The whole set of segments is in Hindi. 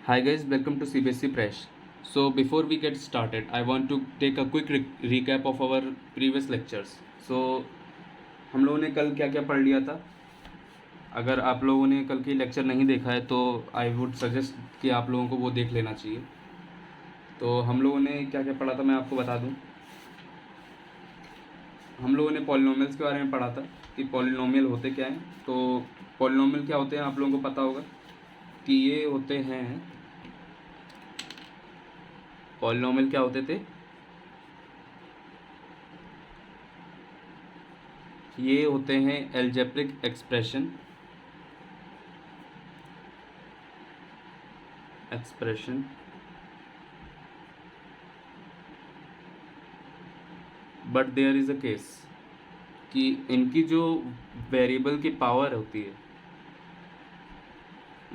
Hi guys, welcome to CBSE Fresh. So before we get started, I want to take a quick recap of our previous lectures. So हम लोगों ने कल क्या क्या पढ़ लिया था. अगर आप लोगों ने कल की लेक्चर नहीं देखा है तो आई वुड सजेस्ट कि आप लोगों को वो देख लेना चाहिए. तो हम लोगों ने क्या क्या पढ़ा था मैं आपको बता दूं. हम लोगों ने पॉलिनोमियल्स के बारे में पढ़ा था कि पॉलिनोमियल होते क्या हैं. तो पॉलिनोमियल क्या होते हैं आप लोगों को पता होगा कि ये होते हैं. पॉलिनोमियल क्या होते थे? ये होते हैं algebraic expression but there is a case कि इनकी जो वेरिएबल की पावर होती है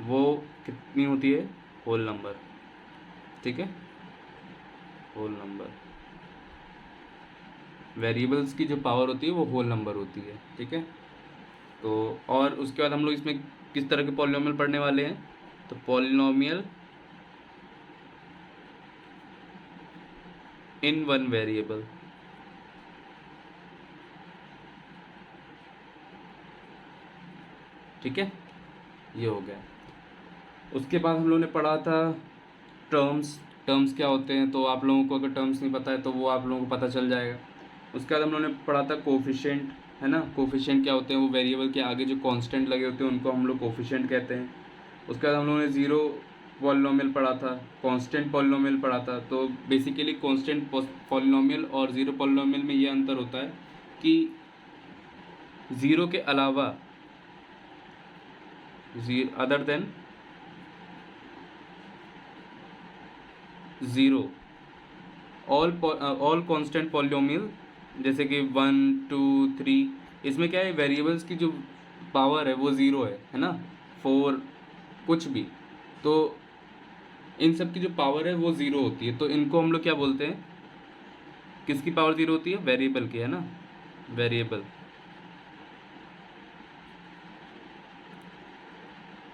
वो कितनी होती है? Whole number. ठीक है, होल नंबर. वेरिएबल्स की जो पावर होती है वो होल नंबर होती है. ठीक है, तो और उसके बाद हम लोग इसमें किस तरह के पॉलिनोमियल पढ़ने वाले हैं. तो पॉलिनोमियल इन वन वेरिएबल. ठीक है, ये हो गया. उसके बाद हम लोगों ने पढ़ा था टर्म्स क्या होते हैं. तो आप लोगों को अगर टर्म्स नहीं पता है तो वो आप लोगों को पता चल जाएगा. उसके बाद हम लोगों ने पढ़ा था कोफिशिएंट, है ना. कोफिशिएंट क्या होते हैं? वो वेरिएबल के आगे जो कांस्टेंट लगे होते हैं उनको हम लोग कोफिशिएंट कहते हैं. उसके बाद हम लोगों ने ज़ीरो पॉलिनोमियल पढ़ा था, कांस्टेंट पॉलिनोमियल पढ़ा था. तो बेसिकली कांस्टेंट पॉलिनोमियल और ज़ीरो पॉलिनोमियल में ये अंतर होता है कि ज़ीरो के अलावा other than zero all constant polynomial जैसे कि 1 2 3 इसमें क्या है? वेरिएबल्स की जो पावर है वो ज़ीरो है ना. 4 कुछ भी, तो इन सब की जो पावर है वो ज़ीरो होती है. तो इनको हम लोग क्या बोलते हैं? किसकी पावर ज़ीरो होती है? वेरिएबल की, है ना. वेरिएबल.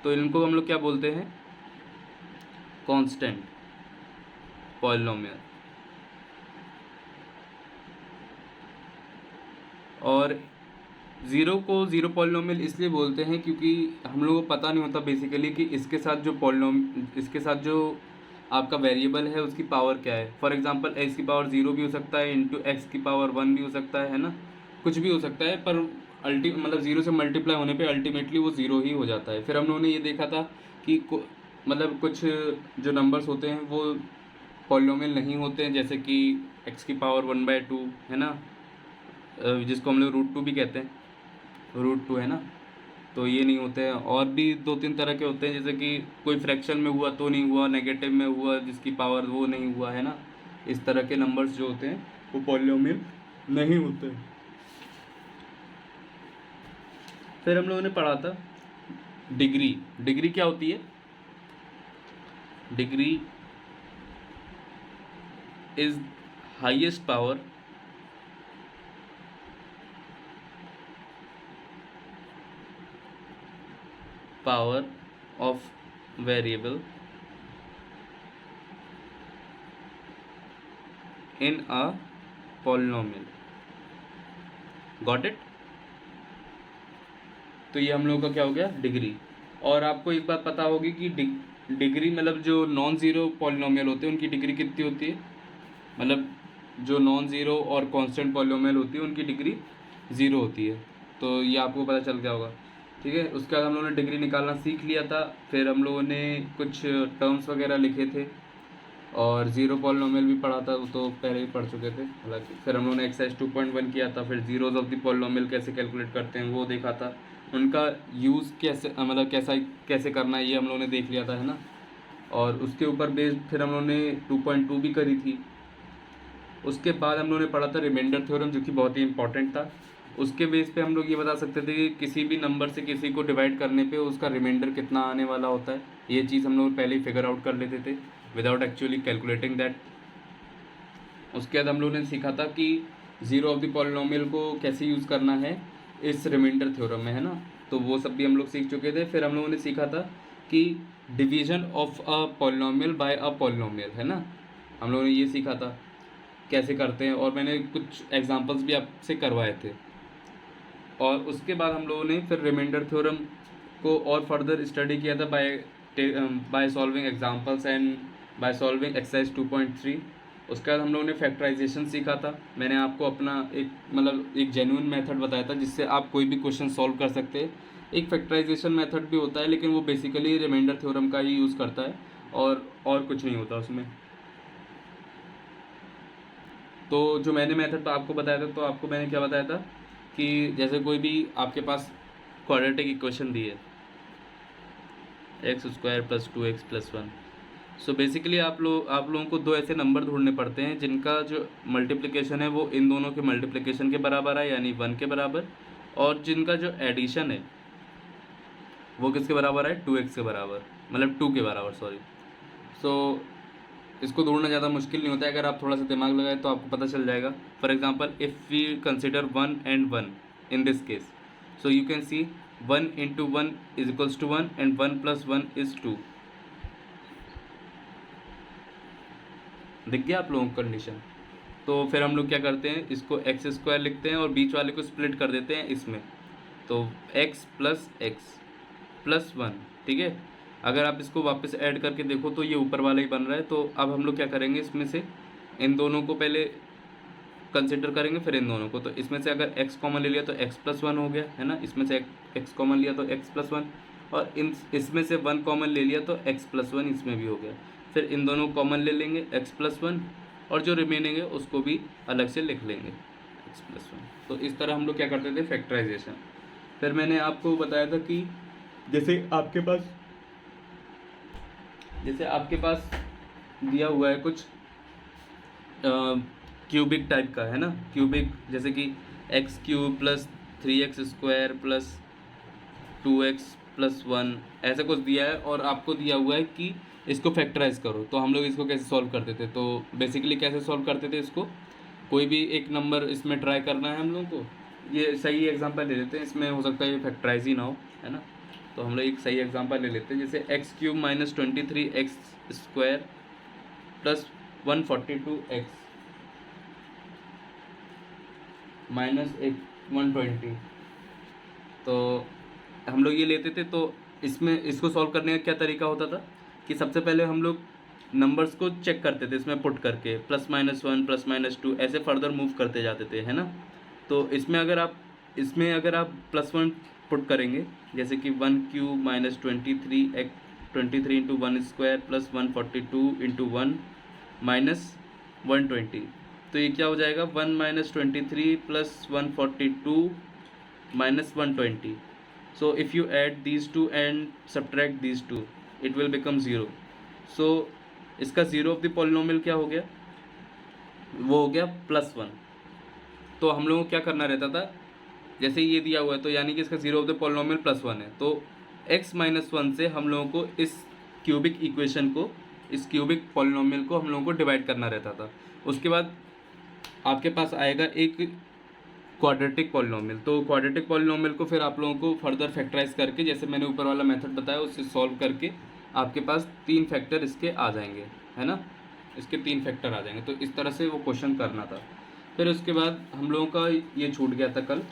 तो इनको हम लोग क्या बोलते हैं? Constant polynomial. और ज़ीरो को ज़ीरो पॉलिनोमियल इसलिए बोलते हैं क्योंकि हम लोगों को पता नहीं होता बेसिकली कि इसके साथ जो आपका वेरिएबल है उसकी पावर क्या है. फॉर एग्जांपल एक्स की पावर ज़ीरो भी हो सकता है, इंटू एक्स की पावर 1 भी हो सकता है ना. कुछ भी हो सकता है, पर मतलब ज़ीरो से मल्टीप्लाई होने पे अल्टीमेटली वो ज़ीरो ही हो जाता है. फिर हम लोगों ने ये देखा था कि मतलब कुछ जो नंबर्स होते हैं वो पॉलिनोमियल नहीं होते हैं, जैसे कि एक्स की पावर 1/2, है ना, जिसको हम लोग √2 भी कहते हैं. √2 है ना. तो ये नहीं होते हैं. और भी 2-3 तरह के होते हैं, जैसे कि कोई फ्रैक्शन में हुआ तो नहीं हुआ, नेगेटिव में हुआ जिसकी पावर वो नहीं हुआ, है ना. इस तरह के नंबर्स जो होते हैं वो पॉलिनोमियल नहीं होते. फिर हम लोगों ने पढ़ा था डिग्री क्या होती है? Degree is highest power of variable in a polynomial. Got it? तो ये हम लोगों का क्या हो गया? डिग्री. और आपको एक बात पता होगी कि डिग्री मतलब जो नॉन ज़ीरो पॉलिनोमियल होते हैं उनकी डिग्री कितनी होती है. मतलब जो नॉन ज़ीरो और कांस्टेंट पॉलिनोमियल होती है उनकी डिग्री ज़ीरो होती है. तो ये आपको पता चल गया होगा. ठीक है, उसके बाद हम लोगों ने डिग्री निकालना सीख लिया था. फिर हम लोगों ने कुछ टर्म्स वगैरह लिखे थे और ज़ीरो पॉलिनोमियल भी पढ़ा था, वो तो पहले ही पढ़ चुके थे हालांकि. फिर हम लोगों ने एक्सरसाइज 2.1 किया था. फिर ज़ीरोज़ ऑफ द पॉलिनोमियल कैसे कैलकुलेट करते हैं वो देखा था. उनका यूज़ कैसे मतलब कैसे करना है ये हम लोगों ने देख लिया था, है ना. और उसके ऊपर बेस्ड फिर हम लोगों ने 2.2 भी करी थी. उसके बाद हम लोगों ने पढ़ा था रिमाइंडर थ्योरम, जो कि बहुत ही इंपॉर्टेंट था. उसके बेस पे हम लोग ये बता सकते थे कि किसी भी नंबर से किसी को डिवाइड करने पे उसका रिमाइंडर कितना आने वाला होता है. ये चीज़ हम लोग पहले ही फिगर आउट कर लेते थे विदाउट एक्चुअली कैलकुलेटिंग दैट. उसके बाद हम लोगों ने सीखा था कि ज़ीरो ऑफ द पॉलिनोमियल को कैसे यूज़ करना है इस रिमाइंडर थ्योरम में, है ना. तो वो सब भी हम लोग सीख चुके थे. फिर हम लोगों ने सीखा था कि division of a polynomial bye a polynomial, है ना, हम लोगों ने ये सीखा था कैसे करते हैं, और मैंने कुछ एग्जांपल्स भी आपसे करवाए थे। और उसके बाद हम लोगों ने फिर रिमाइंडर थ्योरम को और फर्दर स्टडी किया था by solving examples and by solving exercise 2.3। उसके बाद हम लोगों ने फैक्टराइजेशन सीखा था। मैंने आपको अपना एक मतलब एक जेन्युइन मेथड बताया था जिससे आप कोई भी क्वेश्चन सॉल्व कर सकते हैं। एक फैक्टराइजेशन मेथड भी होता है, लेकिन वो बेसिकली रिमाइंडर थ्योरम का ही यूज़ करता है और कुछ नहीं होता उसमें। तो जो मैंने मेथड आपको बताया था, तो आपको मैंने क्या बताया था कि जैसे कोई भी आपके पास क्वाड्रेटिक इक्वेशन दी है x² + 2x + 1। सो बेसिकली आप लोगों को दो ऐसे नंबर ढूंढने पड़ते हैं जिनका जो मल्टीप्लिकेशन है वो इन दोनों के मल्टीप्लिकेशन के बराबर है, यानी 1 के बराबर, और जिनका जो एडिशन है वो किसके बराबर है, 2x के बराबर, मतलब 2 के बराबर, सॉरी। सो इसको ढूंढना ज़्यादा मुश्किल नहीं होता है, अगर आप थोड़ा सा दिमाग लगाए तो आपको पता चल जाएगा। For example if we consider 1 and 1 in this case, so you can see 1 × 1 = 1 and 1 + 1 is 2। दिख गया आप लोगों को कंडीशन? तो फिर हम लोग क्या करते हैं, इसको x² लिखते हैं और बीच वाले को स्प्लिट कर देते हैं इसमें, तो x + x + 1, ठीक है। अगर आप इसको वापस ऐड करके देखो तो ये ऊपर वाला ही बन रहा है। तो अब हम लोग क्या करेंगे, इसमें से इन दोनों को पहले कंसिडर करेंगे, फिर इन दोनों को। तो इसमें से अगर x कॉमन ले लिया तो x + 1 हो गया, है ना। इसमें से x कॉमन लिया तो x + 1, और इसमें से 1 कॉमन ले लिया तो x + 1 इसमें भी हो गया। फिर इन दोनों कॉमन ले लेंगे x + 1, और जो रिमेनिंग है उसको भी अलग से लिख लेंगे x + 1। तो इस तरह हम लोग क्या करते थे, फैक्टराइजेशन। फिर मैंने आपको बताया था कि जैसे आपके पास दिया हुआ है कुछ क्यूबिक टाइप का, है ना, क्यूबिक, जैसे कि x³ + 3x² + 2x + 1 ऐसा कुछ दिया है, और आपको दिया हुआ है कि इसको फैक्टराइज करो। तो हम लोग इसको कैसे सॉल्व करते थे, तो बेसिकली कैसे सॉल्व करते थे इसको, कोई भी एक नंबर इसमें ट्राई करना है हम लोग को। ये सही एग्जांपल ले लेते हैं, इसमें हो सकता है ये फैक्टराइज ही ना हो, है ना। तो हम लोग एक सही एग्जांपल ले लेते हैं, जैसे x³ - 23x² + 142x - 120। तो हम लोग ये लेते थे। तो इसमें इसको सॉल्व करने का क्या तरीका होता था कि सबसे पहले हम लोग नंबर्स को चेक करते थे इसमें पुट करके, +-1 +-2 ऐसे फर्दर मूव करते जाते थे, है ना। तो इसमें अगर आप +1 पुट करेंगे, जैसे कि 1³ - 23 × 1² + 142 × 1 - 120। तो ये क्या हो जाएगा, 1 - 23 + 142 - 120। So if you add these two and subtract these two, it will become 0. So इसका 0 ऑफ द पॉलिनोमियल क्या हो गया, वो हो गया +1। तो हम लोगों को क्या करना रहता था, जैसे ये दिया हुआ है तो यानी कि इसका 0 ऑफ द पॉलिनोमियल +1 है, तो x - 1 से हम लोगों को इस क्यूबिक इक्वेशन को, इस क्यूबिक पॉलिनोमियल को हम लोगों को डिवाइड करना रहता था। उसके बाद आपके पास आएगा एक क्वाड्रेटिक पॉलिनोमियल। तो क्वाड्रेटिक पॉलिनोमियल को फिर आप लोगों को फर्दर फैक्टराइज करके, जैसे मैंने ऊपर वाला मेथड बताया उससे सॉल्व करके आपके पास 3 फैक्टर इसके आ जाएंगे, है ना, इसके 3 फैक्टर आ जाएंगे। तो इस तरह से वो क्वेश्चन करना था। फिर उसके बाद हम लोगों का ये छूट गया था कल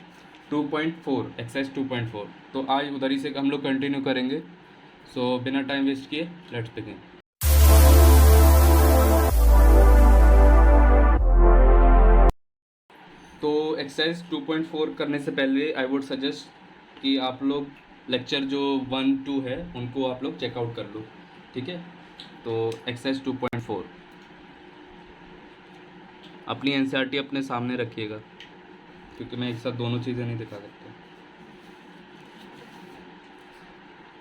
2.4, एक्सरसाइज 2.4। तो आज उधर ही से हम लोग कंटिन्यू करेंगे। सो बिना टाइम वेस्ट किए लेट्स बिगिन। तो एक्सरसाइज 2.4 करने से पहले आई वुड सजेस्ट कि आप लोग लेक्चर जो 1, 2 है उनको आप लोग चेकआउट कर लो, ठीक है। तो एक्सरसाइज 2.4 अपनी एनसीईआरटी अपने सामने रखिएगा, क्योंकि मैं एक साथ दोनों चीज़ें नहीं दिखा सकता।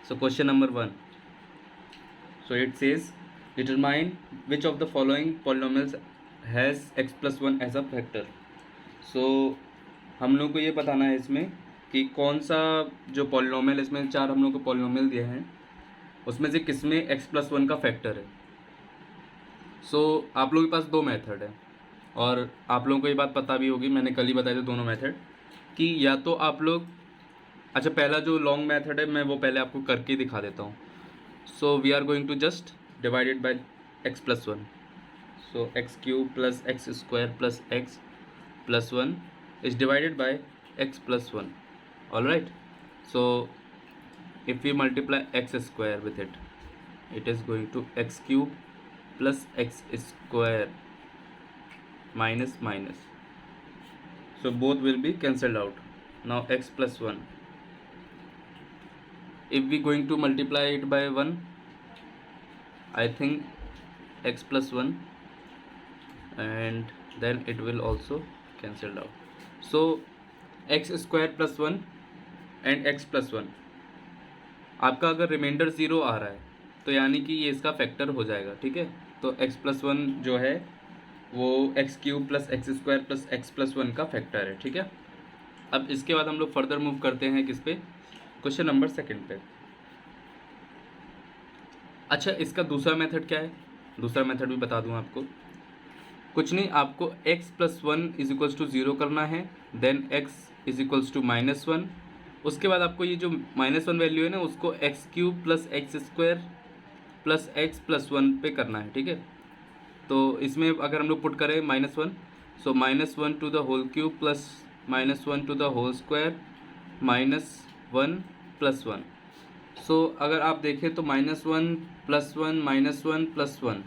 So question number 1, so it says determine which of the following polynomials has x + 1 as a factor. So हम लोग को ये बताना है इसमें कि कौन सा जो पॉलिनोमियल, इसमें 4 हम लोग को पॉलिनोमियल दिए हैं, उसमें से किस में x + 1 का फैक्टर है। सो आप लोगों के पास 2 मेथड है, और आप लोगों को ये बात पता भी होगी, मैंने कल ही बताया था दोनों मेथड, कि या तो आप लोग, अच्छा पहला जो लॉन्ग मेथड है मैं वो पहले आपको करके दिखा देता हूँ। So we are going to just divide it by x plus 1. So x cube plus x square plus x plus 1 is divided by x plus 1. Alright. So if we multiply x square with it, it is going to x cube plus x square minus minus. So both will be cancelled out. Now x plus 1. If we going to multiply it by 1, I think x plus 1, and then it will also cancelled out. So x square plus 1 and x plus 1 आपका अगर रिमाइंडर 0 आ रहा है तो यानी कि ये इसका फैक्टर हो जाएगा, ठीक है। तो x प्लस 1 जो है वो x cube plus x square plus x plus 1 का फैक्टर है, ठीक है। अब इसके बाद हम लोग फर्दर मूव करते हैं किस पे, क्वेश्चन नंबर 2 पे। अच्छा, इसका दूसरा मेथड क्या है, दूसरा मेथड भी बता दूं आपको। कुछ नहीं, आपको x plus 1 is equals to 0 करना है, then x is equals to -1। उसके बाद आपको ये जो -1 वैल्यू है ना, उसको x cube plus x square plus x plus 1 पे करना है, ठीक है। तो इसमें अगर हम लोग पुट करें -1, so -1 to the whole cube plus -1 to the whole square -1 plus 1। So अगर आप देखें तो -1 plus 1 -1 plus 1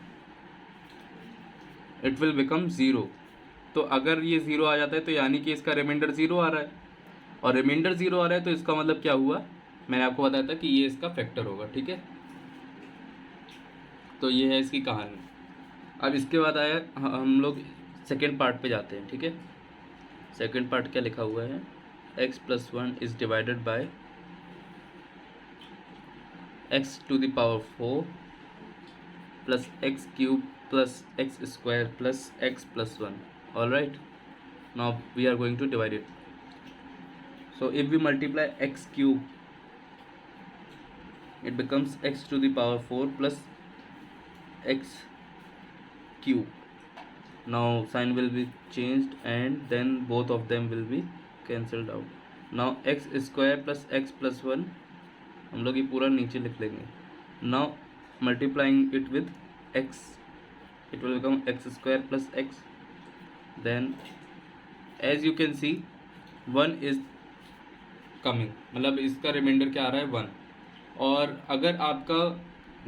it will become 0। तो अगर ये 0 आ जाता है तो यानी कि इसका रिमाइंडर 0 आ रहा है, और रिमाइंडर 0 आ रहा है तो इसका मतलब क्या हुआ, मैंने आपको बताया था कि ये इसका फैक्टर होगा, ठीक है। तो ये है इसकी कहानी। अब इसके बाद आया हम लोग सेकेंड पार्ट पे जाते हैं, ठीक है। सेकेंड पार्ट क्या लिखा हुआ है, x plus 1 is divided by x to the power 4 plus x cube plus x square plus x plus 1। All right, now we are going to divide it. So if we multiply x cube, it becomes x to the power 4 plus x cube. Now sign will be changed and then both of them will be cancelled out. Now x square plus x plus 1 हम लोग ये पूरा नीचे लिख लेंगे। Now multiplying it with x, it will become x square plus x. Then as you can see 1 is coming, मतलब इसका रिमाइंडर क्या आ रहा है 1। और अगर आपका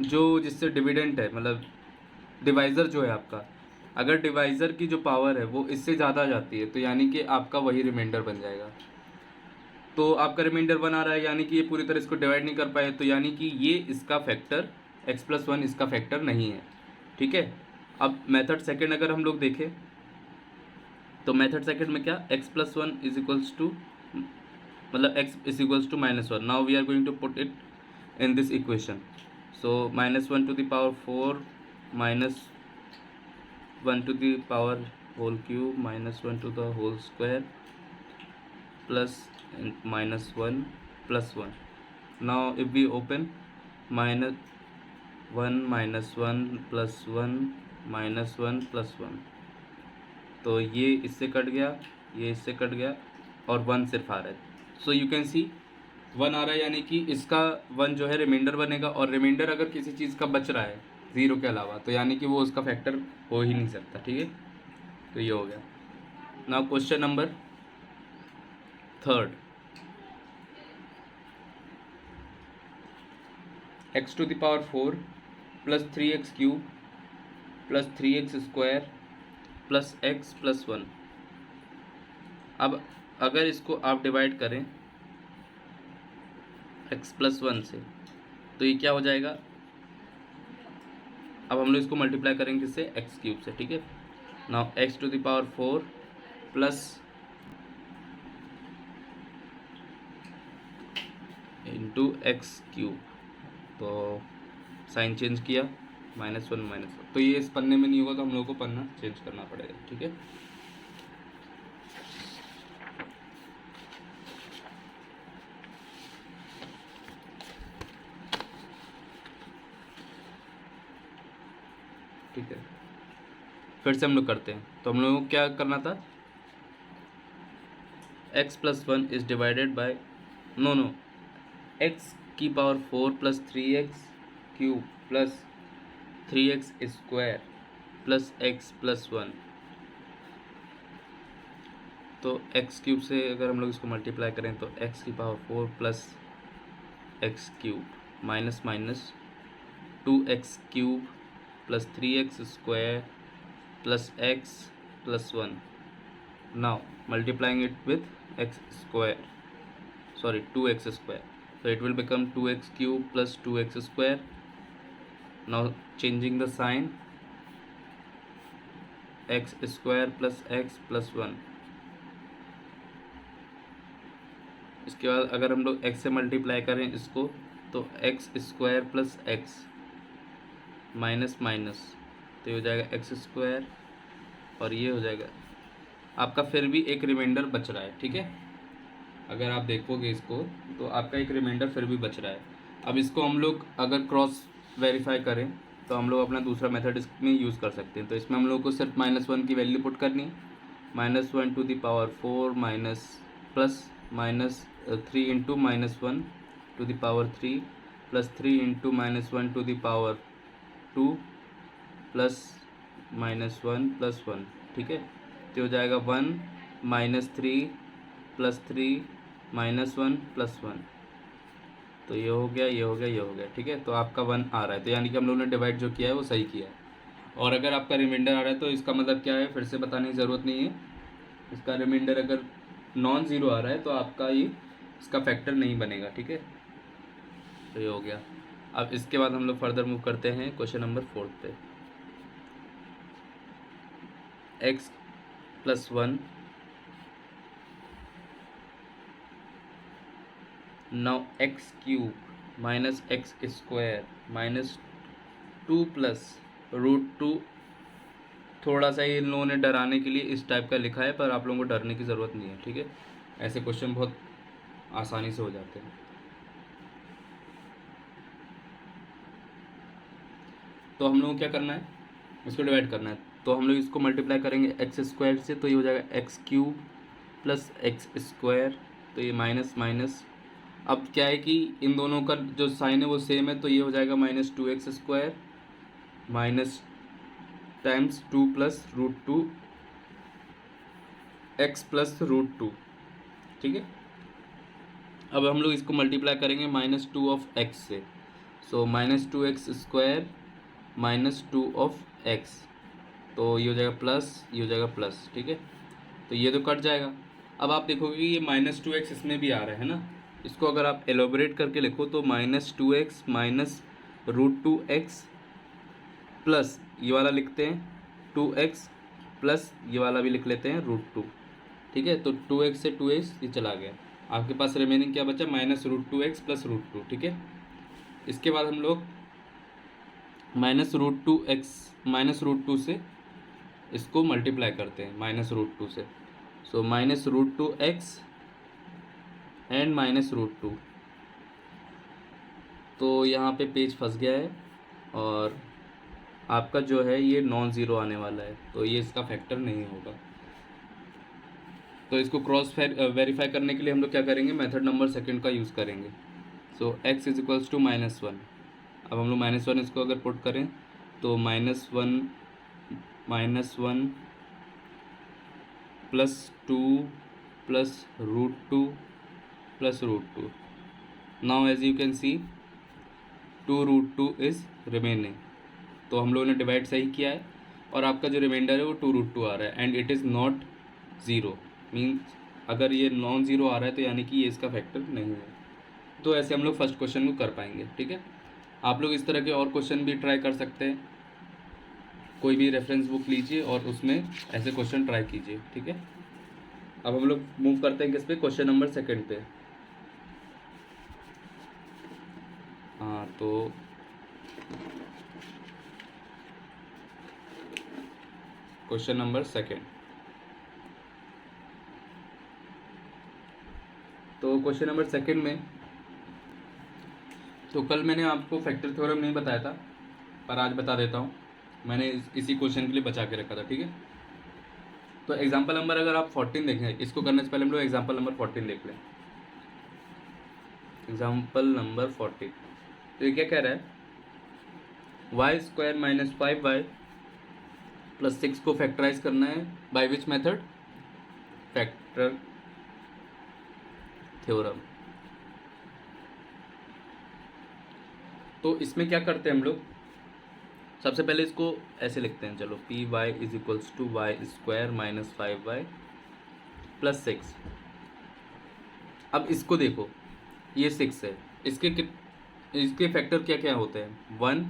जो जिससे डिविडेंट है, मतलब डिवाइज़र जो है आपका, अगर डिवाइज़र की जो पावर है वो इससे ज़्यादा जाती है तो यानी कि आपका वही रिमाइंडर बन जाएगा। तो आपका रिमाइंडर 1 आ रहा है यानी कि ये पूरी तरह इसको डिवाइड नहीं कर पाए, तो यानी कि ये इसका फैक्टर x प्लस 1 इसका फैक्टर नहीं है, ठीक है। अब मेथड सेकेंड अगर हम लोग देखें तो मेथड सेकेंड में क्या, x plus 1 is equals to, मतलब x is equals to -1. Now we are going to put it in this equation. So -1 to the power 4 minus 1 to the power whole cube -1 to the whole square plus -1 plus 1. Now if we open -1 -1 plus 1 -1 plus 1, तो ये इससे कट गया, ये इससे कट गया और 1 सिर्फ आ रहा है। सो यू कैन सी 1 आ रहा है यानी कि इसका 1 जो है रिमाइंडर बनेगा, और रिमाइंडर अगर किसी चीज़ का बच रहा है 0 के अलावा तो यानी कि वो उसका फैक्टर हो ही नहीं सकता, ठीक है। तो ये हो गया। Now question number 3, x to the power 4 plus 3x cube plus 3x square plus x plus 1। अब अगर इसको आप डिवाइड करें x प्लस 1 से तो ये क्या हो जाएगा, अब हम लोग इसको मल्टीप्लाई करेंगे किससे, एक्स क्यूब से, ठीक है। Now x to the power 4 plus into x cube, तो साइन चेंज किया -1 तो ये इस पन्ने में नहीं होगा तो हम लोग को पन्ना चेंज करना पड़ेगा, ठीक है। ठीक है, फिर से हम लोग करते हैं। तो हम लोगों को क्या करना था, x plus 1 is divided by no X की power 4 plus 3x cube plus 3x square plus x plus 1। तो x क्यूब से अगर हम लोग इसको मल्टीप्लाई करें तो x की power 4 plus x cube minus minus 2x cube plus 3x square plus x plus 1। Now multiplying it with x square, sorry 2x square, so it will become 2x cube plus 2x square. Now changing the sign, x square plus x plus 1। इसके बाद अगर हम लोग x से मल्टीप्लाई करें इसको तो x square plus x minus minus, तो ये हो जाएगा x स्क्वायर और ये हो जाएगा आपका। फिर भी एक रिमाइंडर बच रहा है, ठीक है। अगर आप देखोगे इसको तो आपका एक रिमाइंडर फिर भी बच रहा है। अब इसको हम लोग अगर क्रॉस वेरीफाई करें तो हम लोग अपना दूसरा मेथड इसमें यूज़ कर सकते हैं। तो इसमें हम लोग को सिर्फ -1 की वैल्यू पुट करनी है, -1 to the power 4 minus plus minus 3 into -1 to the power 3 plus 3 into -1 to the power 2 plus -1 plus 1, ठीक है। तो हो जाएगा 1 -3 प्लस 3 -1 प्लस 1। तो ये हो गया, ये हो गया, ये हो गया, ठीक है। तो आपका 1 आ रहा है, तो यानी कि हम लोगों ने डिवाइड जो किया है वो सही किया है। और अगर आपका रिमाइंडर आ रहा है तो इसका मतलब क्या है, फिर से बताने की ज़रूरत नहीं है। इसका रिमाइंडर अगर नॉन ज़ीरो आ रहा है तो आपका ये इसका फैक्टर नहीं बनेगा, ठीक है। तो ये हो गया। अब इसके बाद हम लोग फर्दर मूव करते हैं क्वेश्चन नंबर 4 पे। x plus 1, now x cube minus x square minus 2 plus √2। थोड़ा सा इन लोगों ने डराने के लिए इस टाइप का लिखा है, पर आप लोगों को डरने की ज़रूरत नहीं है, ठीक है। ऐसे क्वेश्चन बहुत आसानी से हो जाते हैं। तो हम लोगों को क्या करना है, इसको डिवाइड करना है। तो हम लोग इसको मल्टीप्लाई करेंगे एक्स स्क्वायर से, तो ये हो जाएगा x cube plus x square, तो ये माइनस माइनस। अब क्या है कि इन दोनों का जो साइन है वो सेम है, तो ये हो जाएगा -2x square minus times 2 plus √2 x plus √2, ठीक है। अब हम लोग इसको मल्टीप्लाई करेंगे -2 ऑफ x से, सो -2x स्क्वायर -2 ऑफ x, तो ये हो जाएगा प्लस, ये हो जाएगा प्लस, ठीक है। तो ये तो कट जाएगा। अब आप देखोगे कि ये -2x इसमें भी आ रहा है ना। इसको अगर आप एलोबरेट करके लिखो तो -2x माइनस √2x प्लस ये वाला लिखते हैं 2x प्लस ये वाला भी लिख लेते हैं √2, ठीक है। तो 2x से 2x ये चला गया, आपके पास रिमेनिंग क्या बचा, -√2x प्लस √2, ठीक है। इसके बाद हम लोग -√2 से इसको मल्टीप्लाई करते हैं -√2 से, सो -√2x एंड -√2। तो यहाँ पे पेज फंस गया है और आपका जो है ये नॉन ज़ीरो आने वाला है, तो ये इसका फैक्टर नहीं होगा। तो इसको क्रॉस वेरीफाई करने के लिए हम लोग क्या करेंगे, मेथड नंबर सेकंड का यूज़ करेंगे। सो x इज इक्वल्स टू -1। अब हम लोग -1 इसको अगर पुट करें तो -1 plus 2 plus √2 plus √2। Now as you can see 2√2 is remaining, तो हम लोगों ने डिवाइड सही किया है और आपका जो रिमाइंडर है वो 2√2 आ रहा है and it is not zero. Means अगर ये नॉन ज़ीरो आ रहा है तो यानी कि ये इसका फैक्टर नहीं है। तो ऐसे हम लोग फर्स्ट क्वेश्चन को कर पाएंगे, ठीक है। आप लोग इस तरह के और क्वेश्चन भी ट्राई कर सकते हैं, कोई भी रेफरेंस बुक लीजिए और उसमें ऐसे क्वेश्चन ट्राई कीजिए, ठीक है। अब हम लोग मूव करते हैं किस पे, क्वेश्चन नंबर सेकंड पे। हाँ, तो क्वेश्चन नंबर सेकंड। तो क्वेश्चन नंबर सेकंड में तो कल मैंने आपको फैक्टर थ्योरम नहीं बताया था, पर आज बता देता हूँ। मैंने इसी क्वेश्चन के लिए बचा के रखा था, ठीक है। तो एग्जाम्पल नंबर अगर आप 14 देखें, इसको करने से पहले हम लोग एग्जाम्पल नंबर 14 देख लें। एग्जाम्पल नंबर 14, तो ये क्या कह रहा है Y square minus 5y plus 6 को फैक्टराइज करना है by which method? Factor theorem. तो इसमें क्या करते हैं हम लोग, सबसे पहले इसको ऐसे लिखते हैं, चलो p y is equals to y square minus 5y plus 6। अब इसको देखो, ये 6 है, इसके फैक्टर क्या क्या होते हैं? 1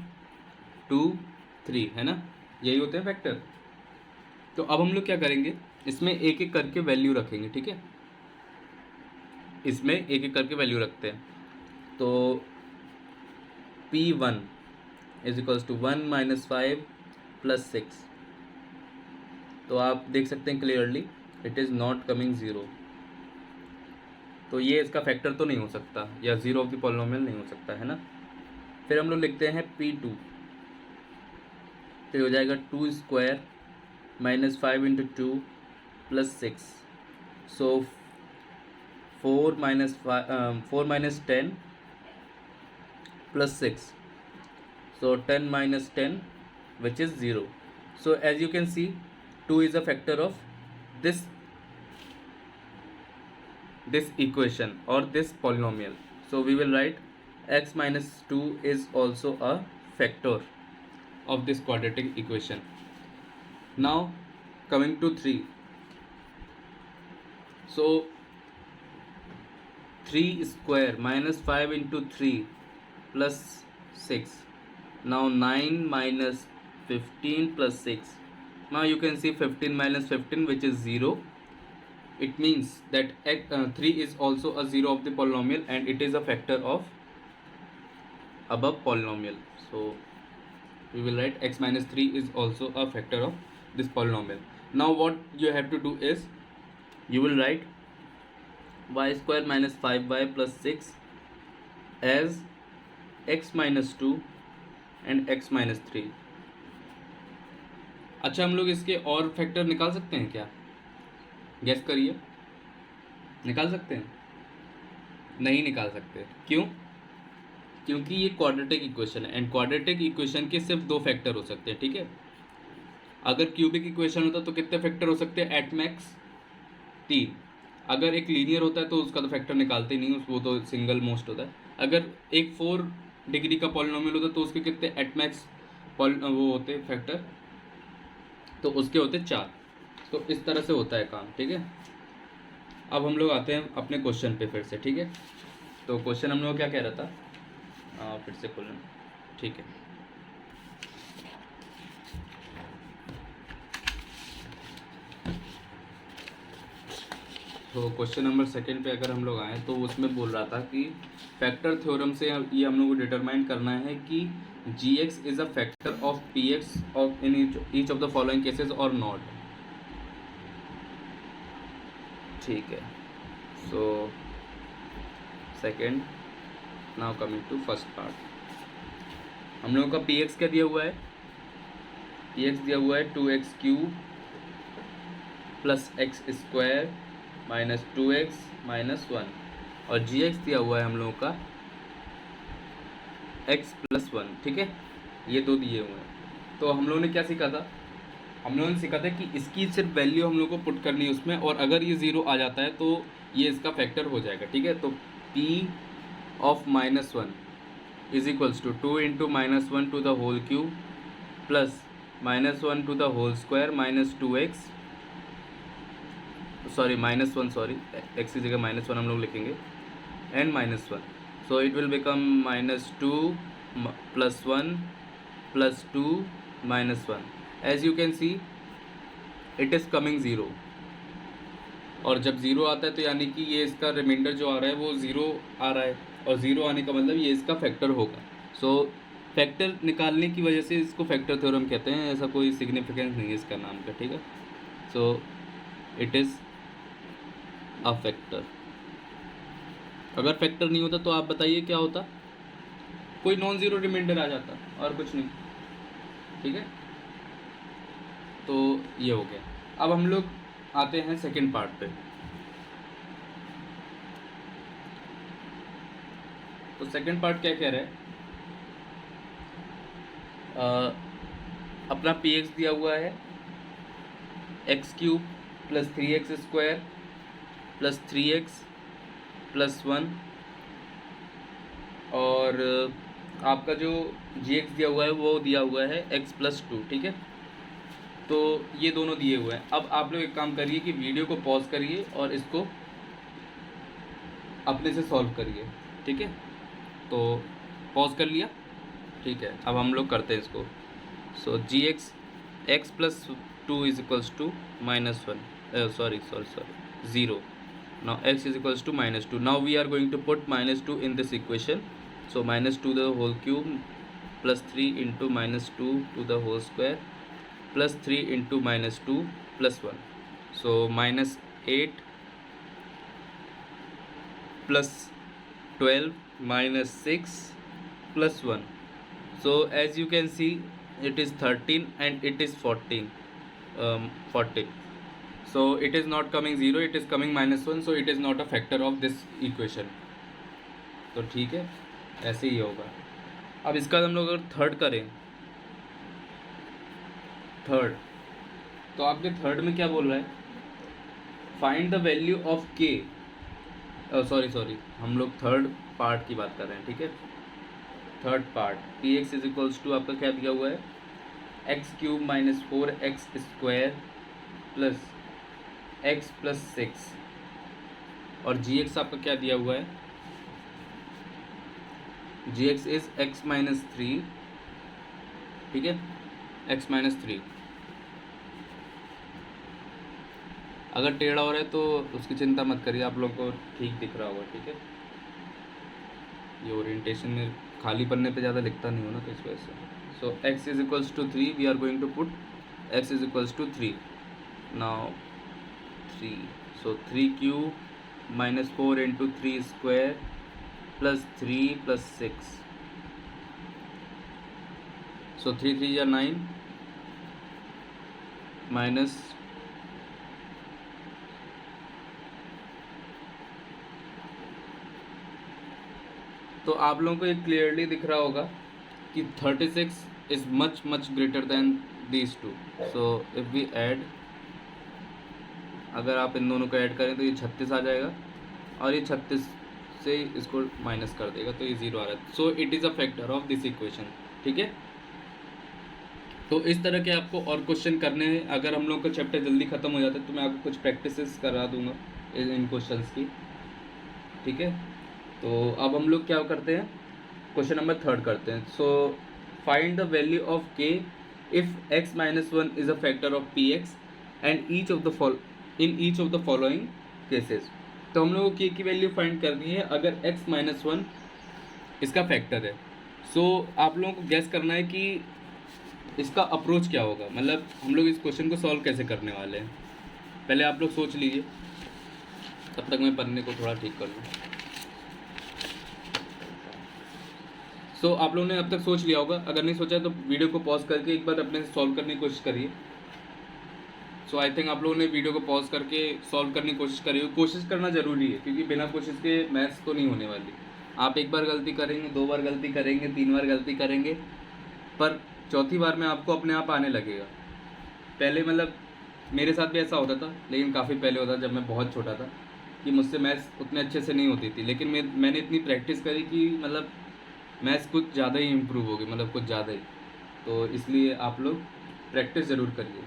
2 3 है ना, यही होते हैं फैक्टर। तो अब हम लोग क्या करेंगे, इसमें एक एक करके वैल्यू रखेंगे, ठीक है, इसमें एक एक करके वैल्यू रखते हैं। तो P1 is equals to 1 minus 5 plus 6। तो आप देख सकते हैं clearly it is not coming 0। तो ये इसका फैक्टर तो नहीं हो सकता, या 0 ऑफ द पॉलिनोमियल नहीं हो सकता, है ना। फिर हम लोग लिखते हैं P2, तो हो जाएगा 2 square minus 5 into 2 plus 6। So 4 minus 10 plus 6, so 10 minus 10 which is 0. So as you can see 2 is a factor of this equation or this polynomial. So we will write x minus 2 is also a factor of this quadratic equation. Now coming to 3, so 3 square minus 5 into 3 plus 6. Now 9 minus 15 plus 6. Now you can see 15 minus 15 which is 0. It means that 3 is also a 0 of the polynomial and it is a factor of above polynomial. So we will write x minus 3 is also a factor of this polynomial. Now what you have to do is you will write y square minus 5y plus 6 as x minus 2 and x minus 3. अच्छा, हम लोग इसके और फैक्टर निकाल सकते हैं क्या? गेस करिए, निकाल सकते हैं? नहीं निकाल सकते। क्यों? क्योंकि ये क्वाड्रेटिक इक्वेशन है एंड क्वाड्रेटिक इक्वेशन के सिर्फ 2 फैक्टर हो सकते हैं, ठीक है। अगर क्यूबिक इक्वेशन होता तो कितने फैक्टर हो सकते हैं? At max 3। अगर एक लीनियर होता है तो उसका तो फैक्टर निकालते ही नहीं, वो तो सिंगल मोस्ट होता है। अगर एक 4 डिग्री का पॉलिनोमियल होता तो उसके कितने एट मैक्स वो होते फैक्टर? तो उसके होते 4। तो इस तरह से होता है काम, ठीक है। अब हम लोग आते हैं अपने क्वेश्चन पे फिर से, ठीक है। तो क्वेश्चन हम लोग क्या कह रहा था, फिर से खोलें, ठीक है। तो क्वेश्चन नंबर 2 पे अगर हम लोग आए तो उसमें बोल रहा था कि फैक्टर थ्योरम से ये हम लोग को डिटरमाइन करना है कि gx is a factor of px of in each of the following cases और नॉट, ठीक है। So second, now coming to first part. हम लोगों का px क्या दिया हुआ है? px दिया हुआ है 2x³ plus x square minus 2x minus 1, और gx दिया हुआ है हम लोगों का x प्लस 1, ठीक है। ये 2 दिए हुए हैं। तो हम लोगों ने क्या सीखा था? हम लोगों ने सीखा था कि इसकी सिर्फ वैल्यू हम लोग को पुट करनी है उसमें, और अगर ये 0 आ जाता है तो ये इसका फैक्टर हो जाएगा, ठीक है। तो p of minus 1 is equals to 2 into minus 1 to the whole cube plus minus 1 to the whole square minus 2x, sorry minus 1, sorry x की जगह माइनस 1 हम लोग लिखेंगे, and minus 1। So it will become minus 2 plus 1 plus 2 minus 1। As you can see it is coming 0, और जब 0 आता है तो यानी कि ये इसका रिमाइंडर जो आ रहा है वो 0 आ रहा है, और 0 आने का मतलब ये इसका फैक्टर होगा। सो फैक्टर निकालने की वजह से इसको फैक्टर थ्योरम कहते हैं, ऐसा कोई सिग्निफिकेंस नहीं है इसका नाम का, ठीक है। So it is a factor. अगर फैक्टर नहीं होता तो आप बताइए क्या होता? कोई नॉन ज़ीरो रिमाइंडर आ जाता और कुछ नहीं, ठीक है। तो ये हो गया। अब हम लोग आते हैं सेकंड पार्ट पे। तो सेकंड पार्ट क्या कह रहा है? अपना पी एक्स दिया हुआ है x cube plus 3x square plus 3x plus 1, और आपका जो जी एक्स दिया हुआ है वो दिया हुआ है x प्लस 2, ठीक है। तो ये दोनों दिए हुए हैं। अब आप लोग एक काम करिए कि वीडियो को पॉज करिए और इसको अपने से सॉल्व करिए, ठीक है। तो पॉज कर लिया, ठीक है। अब हम लोग करते हैं इसको। So G X plus 2 is equals to -1, sorry 0. Now x is equals to -2. Now we are going to put -2 in this equation. So -2 the whole cube plus 3 into -2 to the whole square plus 3 into -2 plus 1. So -8 plus 12 minus 6 plus 1. So as you can see, it is 13 and it is 14. 14. So it is not coming 0, it is coming -1, so it is not a factor of this equation. तो ठीक है, ऐसे ही होगा। अब इसका हम लोग अगर थर्ड करें, थर्ड, तो आपके थर्ड में क्या बोल रहा है, फाइंड द वैल्यू ऑफ के, सॉरी हम लोग थर्ड पार्ट की बात कर रहे हैं, ठीक है। Third part p x is equals to आपका क्या दिया हुआ है, x cube minus 4x square plus x plus 6, और जी एक्स आपका क्या दिया हुआ है, g x is x minus 3, ठीक है, x माइनस 3। अगर टेढ़ा हो रहा है तो उसकी चिंता मत करिए, आप लोगों को ठीक दिख रहा होगा, ठीक है। ये ओरिएंटेशन में खाली पन्ने पे ज़्यादा लिखता नहीं हो ना, तो इस वजह से। So x is equals to 3, we are going to put x is equals to 3 now 3. So 3 cube minus 4 into 3 square plus 3 plus 6. So 3 3 are 9 minus तो आप लोगों को ये क्लियरली दिख रहा होगा कि 36 is much greater than these two. So if we add, अगर आप इन दोनों को ऐड करें तो ये 36 आ जाएगा, और ये 36 से इसको माइनस कर देगा तो ये 0 आ रहा है। So it is a factor of this equation, ठीक है। तो इस तरह के आपको और क्वेश्चन करने हैं। अगर हम लोग का चैप्टर जल्दी ख़त्म हो जाता है तो मैं आपको कुछ प्रैक्टिसेस करा दूंगा इन क्वेश्चंस की, ठीक है। तो अब हम लोग क्या करते हैं, क्वेश्चन नंबर थर्ड करते हैं। So find the value of K if x minus 1 is a factor of P X and in each of the following cases. तो हम लोगों को के की वैल्यू फाइंड करनी है अगर x माइनस 1 इसका फैक्टर है। सो आप लोगों को गैस करना है कि इसका अप्रोच क्या होगा, मतलब हम लोग इस क्वेश्चन को सॉल्व कैसे करने वाले हैं। पहले आप लोग सोच लीजिए, तब तक मैं पढ़ने को थोड़ा ठीक कर लूँ। सो आप लोगों ने अब तक सोच लिया होगा, अगर नहीं सोचा तो वीडियो को पॉज करके एक बार अपने से सॉल्व करने की कोशिश करिए। सो आई थिंक आप लोगों ने वीडियो को पॉज करके सॉल्व करने की कोशिश करी। कोशिश करना ज़रूरी है क्योंकि बिना कोशिश के मैथ्स तो नहीं होने वाली। आप एक बार गलती करेंगे, 2 बार गलती करेंगे, 3 बार गलती करेंगे, पर चौथी बार में आपको अपने आप आने लगेगा। पहले मतलब मेरे साथ भी ऐसा होता था, लेकिन काफ़ी पहले होता जब मैं बहुत छोटा था, कि मुझसे मैथ्स उतने अच्छे से नहीं होती थी। लेकिन मैंने इतनी प्रैक्टिस करी कि मतलब मैथ्स कुछ ज़्यादा ही इम्प्रूव हो गई, मतलब कुछ ज़्यादा ही। तो इसलिए आप लोग प्रैक्टिस ज़रूर करिए,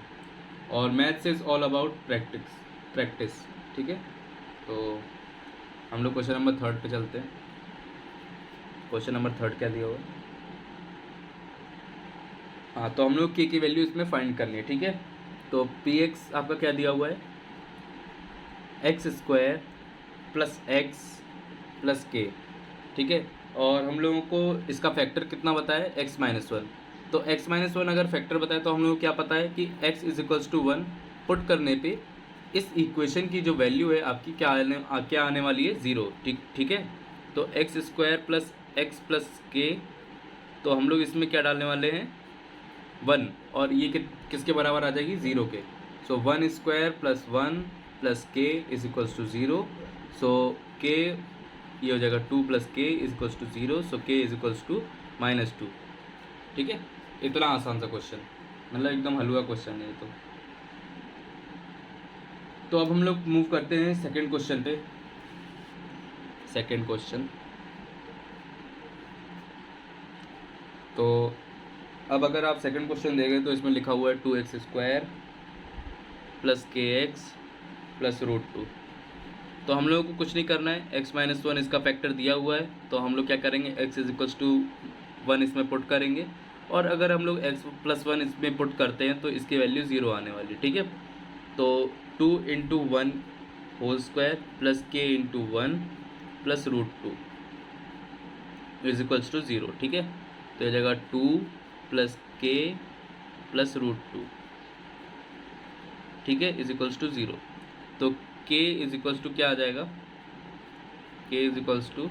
और maths is all about practice, ठीक है। तो हम लोग क्वेश्चन नंबर थर्ड पे चलते हैं। क्वेश्चन नंबर थर्ड क्या दिया हुआ है, हाँ, तो हम लोग के की वैल्यू इसमें फाइंड करनी है, ठीक है। तो पी एक्स आपका क्या दिया हुआ है, x square plus x plus के, ठीक है। और हम लोगों को इसका फैक्टर कितना बताया, x माइनस 1। तो x माइनस 1 अगर फैक्टर बताए तो हम लोग को क्या पता है कि x is equals to 1 put करने पे इस इक्वेशन की जो वैल्यू है आपकी क्या आने वाली है, 0, ठीक है। तो x square plus x plus के, तो हम लोग इसमें क्या डालने वाले हैं, 1, और ये किसके बराबर आ जाएगी, 0 के। सो 1 स्क्वायर प्लस 1 प्लस के इज इक्वल्स टू 0। सो के ये हो जाएगा 2 प्लस के इज इक्वल्स टू 0। सो के इज इक्वल्स टू -2, ठीक है। इतना आसान सा क्वेश्चन, मतलब एकदम हलवा क्वेश्चन है ये तो अब हम लोग मूव करते हैं सेकंड क्वेश्चन पे। सेकंड क्वेश्चन, तो अब अगर आप सेकंड क्वेश्चन देखें तो इसमें लिखा हुआ है 2x² प्लस kx प्लस √2। तो हम लोगों को कुछ नहीं करना है, x-1 इसका फैक्टर दिया हुआ है, तो हम लोग क्या करेंगे, x = 1 इसमें पुट करेंगे, और अगर हम लोग x+1 इसमें पुट करते हैं तो इसकी वैल्यू 0 आने वाली, ठीक है। तो 2 × 1² प्लस k × 1 प्लस √2 = 0, ठीक है। तो ये जाएगा 2 प्लस k प्लस √2, ठीक है, = 0। तो k क्या आ जाएगा, k = -2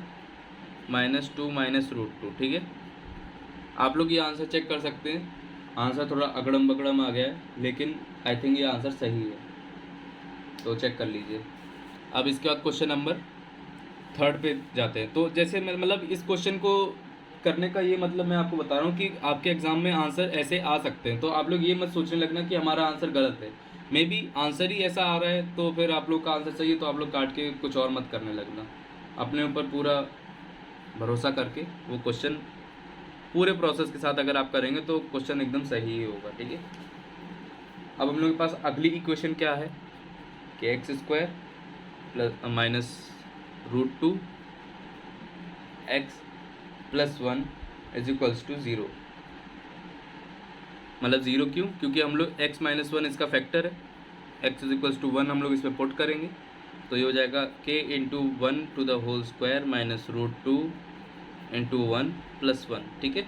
माइनस √2, ठीक है। आप लोग ये आंसर चेक कर सकते हैं, आंसर थोड़ा अगड़म बगड़म आ गया है, लेकिन आई थिंक ये आंसर सही है, तो चेक कर लीजिए। अब इसके बाद क्वेश्चन नंबर 3 पे जाते हैं। तो जैसे मतलब इस क्वेश्चन को करने का ये मतलब मैं आपको बता रहा हूँ कि आपके एग्ज़ाम में आंसर ऐसे आ सकते हैं, तो आप लोग ये मत सोचने लगना कि हमारा आंसर गलत है। मे बी आंसर ही ऐसा आ रहा है तो फिर आप लोग का आंसर सही है, तो आप लोग काट के कुछ और मत करने लगना। अपने ऊपर पूरा भरोसा करके वो क्वेश्चन पूरे प्रोसेस के साथ अगर आप करेंगे तो क्वेश्चन एकदम सही ही होगा, ठीक है। अब हम लोग के पास अगली इक्वेशन क्या है, कि x² प्लस -√2 x + 1 = 0। मतलब 0 क्यों, क्योंकि हम लोग x-1 इसका फैक्टर है, x = 1 हम लोग इसमें पुट करेंगे, तो ये हो जाएगा k × 1² माइनस √2 × 1 + 1, ठीक है।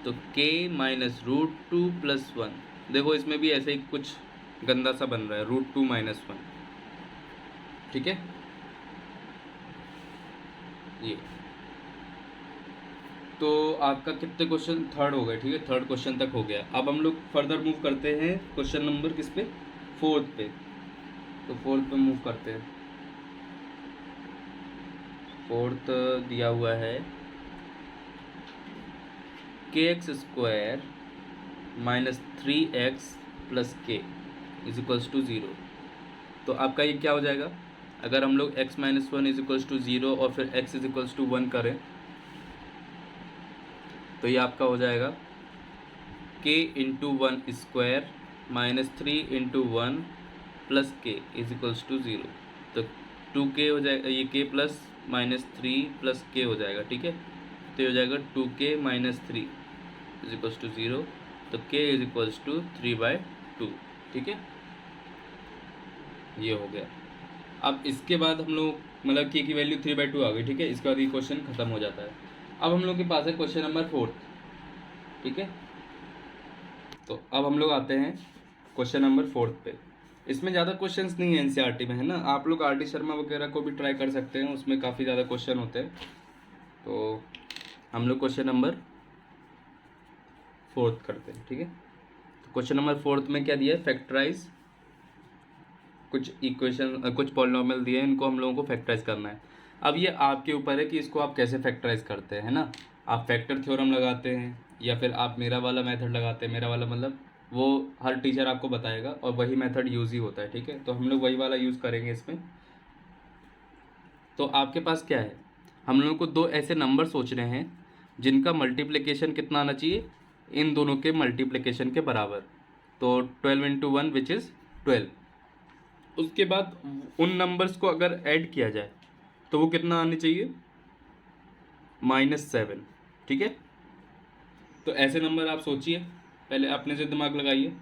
तो k - √2 + 1, देखो इसमें भी ऐसे ही कुछ गंदा सा बन रहा है, √2 - 1, ठीक है। ये तो आपका कितने क्वेश्चन, थर्ड हो गए, ठीक है, थर्ड क्वेश्चन तक हो गया। अब हम लोग फर्दर मूव करते हैं क्वेश्चन नंबर किस पे, 4th पे। तो 4th पे मूव करते हैं। 4th दिया हुआ है kx² - 3x + k = 0। तो आपका ये क्या हो जाएगा, अगर हम लोग x-1 = 0 और फिर x = 1 करें, तो ये आपका हो जाएगा k × 1² - 3 × 1 + k = 0। तो 2k हो जाएगा, ये k प्लस -3 + k हो जाएगा, ठीक है। तो ये हो जाएगा 2k - 3 = 0। तो k = 3/2, ठीक है, ये हो गया। अब इसके बाद हम लोग मतलब k की वैल्यू 3/2 आ गई, ठीक है। इसके बाद ये क्वेश्चन खत्म हो जाता है। अब हम लोग के पास है क्वेश्चन नंबर 4th, ठीक है। तो अब हम लोग आते हैं क्वेश्चन नंबर 4th पे। इसमें ज़्यादा क्वेश्चंस नहीं है एनसीईआरटी में, है ना। आप लोग आर डी शर्मा वगैरह को भी ट्राई कर सकते हैं, उसमें काफ़ी ज़्यादा क्वेश्चन होते हैं। तो हम लोग क्वेश्चन नंबर 4th करते हैं, ठीक है। तो क्वेश्चन नंबर 4th में क्या दिया है, फैक्टराइज कुछ इक्वेशन, कुछ पॉलिनोमियल दिए हैं, इनको हम लोगों को फैक्टराइज करना है। अब ये आपके ऊपर है कि इसको आप कैसे फैक्टराइज करते हैं, है ना। आप फैक्टर थ्योरम लगाते हैं या फिर आप मेरा वाला मेथड लगाते हैं। मेरा वाला मतलब वो हर टीचर आपको बताएगा और वही मेथड यूज़ ही होता है, ठीक है। तो हम लोग वही वाला यूज़ करेंगे इसमें। तो आपके पास क्या है, हम लोगों को दो ऐसे नंबर सोचने हैं जिनका मल्टीप्लिकेशन कितना आना चाहिए, इन दोनों के मल्टीप्लिकेशन के बराबर। तो 12 × 1 विच इज़ 12। उसके बाद उन नंबर्स को अगर ऐड किया जाए तो वो कितना आनी चाहिए, -7, ठीक है। तो ऐसे नंबर आप सोचिए, पहले अपने से दिमाग लगाइए,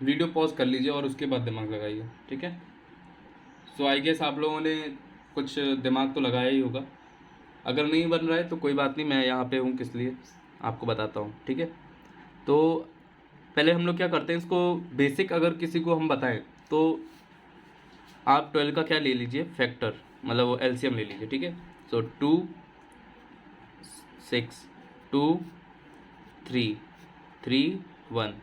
वीडियो पॉज कर लीजिए और उसके बाद दिमाग लगाइए, ठीक है। सो आई गेस आप लोगों ने कुछ दिमाग तो लगाया ही होगा। अगर नहीं बन रहा है तो कोई बात नहीं, मैं यहाँ पे हूँ किस लिए, आपको बताता हूँ, ठीक है। तो पहले हम लोग क्या करते हैं, इसको बेसिक अगर किसी को हम बताएं तो आप 12 का क्या ले लीजिए, फैक्टर, मतलब वो एलसीएम ले लीजिए, ठीक है। सो 2 6 2 3 3 1।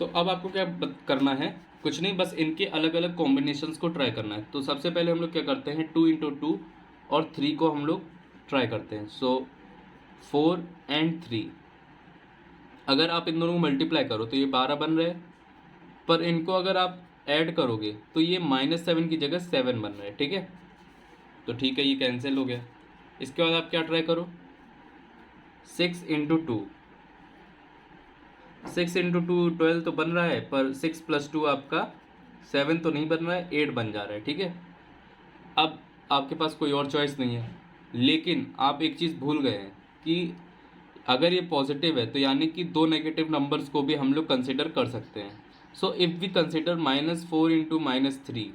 तो अब आपको क्या करना है, कुछ नहीं, बस इनके अलग अलग कॉम्बिनेशंस को ट्राई करना है। तो सबसे पहले हम लोग क्या करते हैं, 2 × 2 और 3 को हम लोग ट्राई करते हैं। सो 4 एंड 3, अगर आप इन दोनों को मल्टीप्लाई करो तो ये 12 बन रहे हैं, पर इनको अगर आप ऐड करोगे तो ये -7 की जगह 7 बन रहा है, ठीक है। तो ठीक है, ये कैंसिल हो गया। इसके बाद आप क्या ट्राई करो, 6 इंटू टू, 6 इंटू टू 12 तो बन रहा है, पर 6 प्लस 2 आपका 7 तो नहीं बन रहा है, 8 बन जा रहा है, ठीक है। अब आपके पास कोई और चॉइस नहीं है, लेकिन आप एक चीज़ भूल गए हैं कि अगर ये पॉजिटिव है तो यानी कि दो नेगेटिव नंबर्स को भी हम लोग कंसिडर कर सकते हैं। So if we consider -4 into -3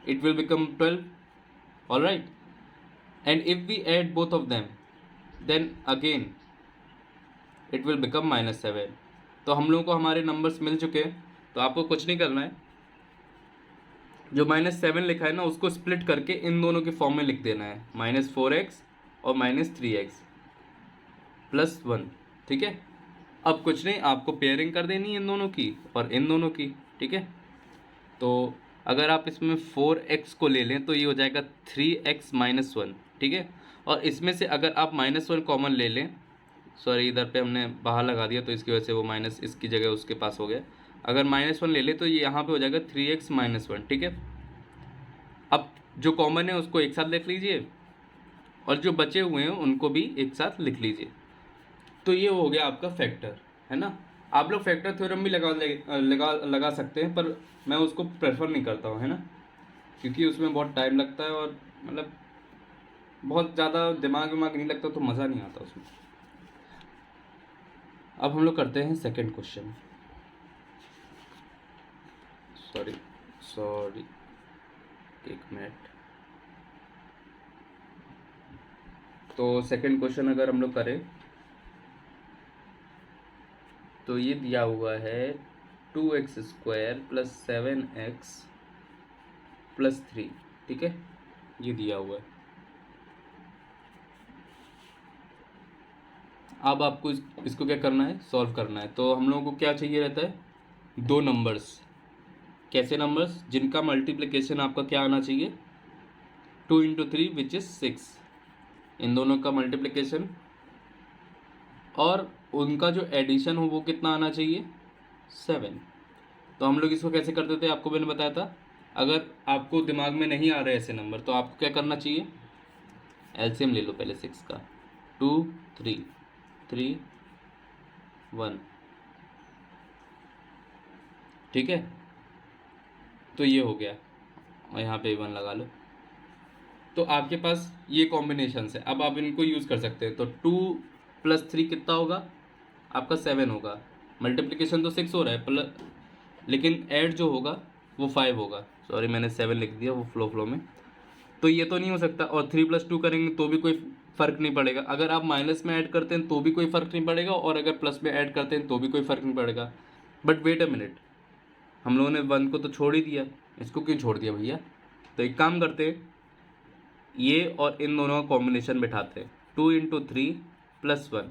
it will become 12, all right, and if we add both of them then again it will become -7। तो हम लोगों को हमारे नंबर्स मिल चुके हैं, तो आपको कुछ नहीं करना है, जो -7 लिखा है ना उसको स्प्लिट करके इन दोनों के फॉर्म में लिख देना है, -4x और -3x प्लस 1, ठीक है। अब कुछ नहीं, आपको पेयरिंग कर देनी है इन दोनों की और इन दोनों की, ठीक है। तो अगर आप इसमें 4x को ले लें तो ये हो जाएगा 3x - 1, ठीक है। और इसमें से अगर आप -1 कॉमन ले लें, सॉरी इधर पे हमने बाहर लगा दिया तो इसकी वजह से वो माइनस इसकी जगह उसके पास हो गया। अगर -1 ले ले तो ये यहाँ पे हो जाएगा 3x - 1, ठीक है। अब जो कॉमन है उसको एक साथ लिख लीजिए और जो बचे हुए हैं उनको भी एक साथ लिख लीजिए। तो ये हो गया आपका फैक्टर, है ना। आप लोग फैक्टर थ्योरम भी लगा सकते हैं, पर मैं उसको प्रेफर नहीं करता हूँ, है ना, क्योंकि उसमें बहुत टाइम लगता है और मतलब बहुत ज़्यादा दिमाग नहीं लगता, तो मज़ा नहीं आता उसमें। अब हम लोग करते हैं सेकंड क्वेश्चन। सॉरी एक मिनट। तो सेकंड क्वेश्चन अगर हम लोग करें तो ये दिया हुआ है 2x² + 7x + 3, ठीक है, ये दिया हुआ है। अब आपको इसको क्या करना है, सॉल्व करना है। तो हम लोगों को क्या चाहिए रहता है, दो नंबर्स। कैसे नंबर्स, जिनका मल्टीप्लिकेशन आपका क्या आना चाहिए, 2 × 3 विच इज़ 6, इन दोनों का मल्टीप्लिकेशन, और उनका जो एडिशन हो वो कितना आना चाहिए, 7। तो हम लोग इसको कैसे करते थे, आपको मैंने बताया था। अगर आपको दिमाग में नहीं आ रहे ऐसे नंबर तो आपको क्या करना चाहिए, एलसीएम ले लो पहले 6 का, 2 3 3 1, ठीक है। तो ये हो गया और यहाँ पे 1 लगा लो। तो आपके पास ये कॉम्बिनेशन है, अब आप इनको यूज़ कर सकते हैं। तो 2 + 3 कितना होगा आपका, 7 होगा। मल्टीप्लिकेशन तो 6 हो रहा है, प्लस लेकिन ऐड जो होगा वो 5 होगा। सॉरी मैंने 7 लिख दिया वो फ्लो में। तो ये तो नहीं हो सकता, और 3 + 2 करेंगे तो भी कोई फ़र्क नहीं पड़ेगा। अगर आप माइनस में ऐड करते हैं तो भी कोई फ़र्क नहीं पड़ेगा, और अगर प्लस में ऐड करते हैं तो भी कोई फ़र्क नहीं पड़ेगा। बट वेट अ मिनट, हम लोगों ने 1 को तो छोड़ ही दिया, इसको क्यों छोड़ दिया भैया। तो एक काम करते हैं, ये और इन दोनों का कॉम्बिनेशन बैठाते हैं, 2 × 3 + 1,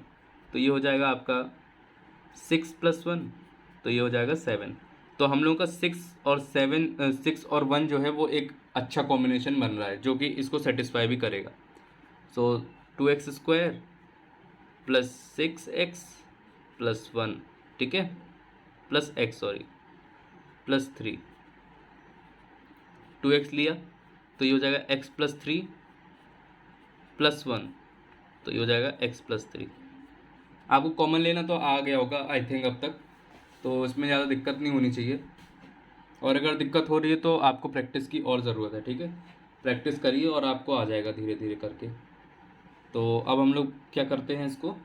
तो ये हो जाएगा आपका 6 + 1, तो ये हो जाएगा 7। तो हम लोगों का 6 और 1 जो है वो एक अच्छा कॉम्बिनेशन बन रहा है, जो कि इसको सेटिस्फाई भी करेगा। सो 2x² + 6x + 1, ठीक है, प्लस x, सॉरी + 3, 2x लिया तो ये हो जाएगा x + 3 + 1, तो ये हो जाएगा x + 3। आपको कॉमन लेना तो आ गया होगा आई थिंक अब तक, तो इसमें ज़्यादा दिक्कत नहीं होनी चाहिए। और अगर दिक्कत हो रही है तो आपको प्रैक्टिस की और ज़रूरत है, ठीक है। प्रैक्टिस करिए और आपको आ जाएगा धीरे धीरे करके। तो अब हम लोग क्या करते हैं, इसको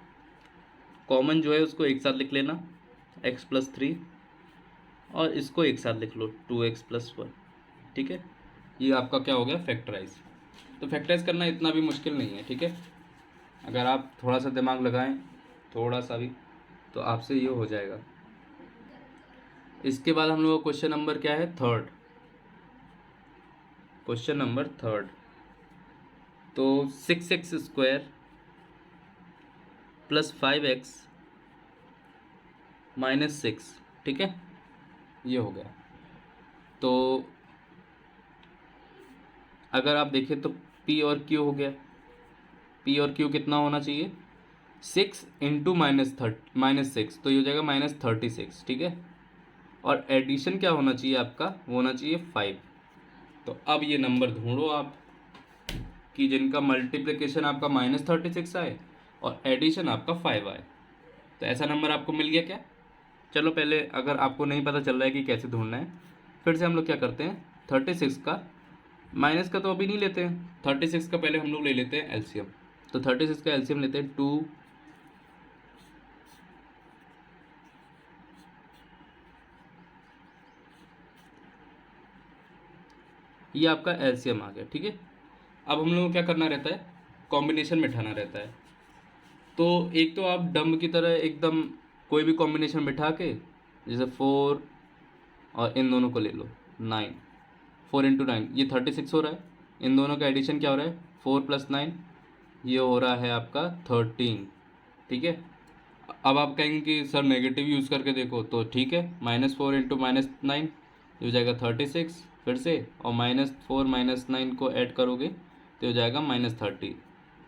कॉमन जो है उसको एक साथ लिख लेना, x + 3, और इसको एक साथ लिख लो 2x + 1, ठीक है। ये आपका क्या हो गया, फैक्टराइज। तो फैक्टराइज करना इतना भी मुश्किल नहीं है, ठीक है। अगर आप थोड़ा सा दिमाग लगाएं, थोड़ा सा भी, तो आपसे ये हो जाएगा। इसके बाद हम लोग का क्वेश्चन नंबर क्या है, थर्ड, क्वेश्चन नंबर थर्ड। तो 6x² + 5x - 6, ठीक है, ये हो गया। तो अगर आप देखें तो P और Q हो गया। P और Q कितना होना चाहिए, 6 इंटू -6, तो ये हो जाएगा -36, ठीक है। और एडिशन क्या होना चाहिए आपका, वो होना चाहिए 5। तो अब ये नंबर ढूंढो आप कि जिनका मल्टीप्लिकेशन आपका -36 आए और एडिशन आपका 5 आए। तो ऐसा नंबर आपको मिल गया क्या? चलो पहले, अगर आपको नहीं पता चल रहा है कि कैसे ढूंढना है, फिर से हम लोग क्या करते हैं, 36 का माइनस का तो अभी नहीं लेते हैं, 36 का पहले हम लोग ले लेते हैं एलसीएम। तो 36 का एलसीएम लेते हैं 2, ये आपका एलसीएम आ गया, ठीक है। अब हम लोग को क्या करना रहता है, कॉम्बिनेशन बिठाना रहता है। तो एक तो आप डम्ब की तरह एकदम कोई भी कॉम्बिनेशन बिठा के, जैसे 4 और इन दोनों को ले लो 9, 4 इंटू 9 ये 36 हो रहा है। इन दोनों का एडिशन क्या हो रहा है, 4 + 9 ये हो रहा है आपका 13, ठीक है। अब आप कहेंगे कि सर नेगेटिव यूज़ करके देखो, तो ठीक है, -4 इंटू -9 ये हो जाएगा 36 फिर से, और -4 -9 को ऐड करोगे तो हो जाएगा -30।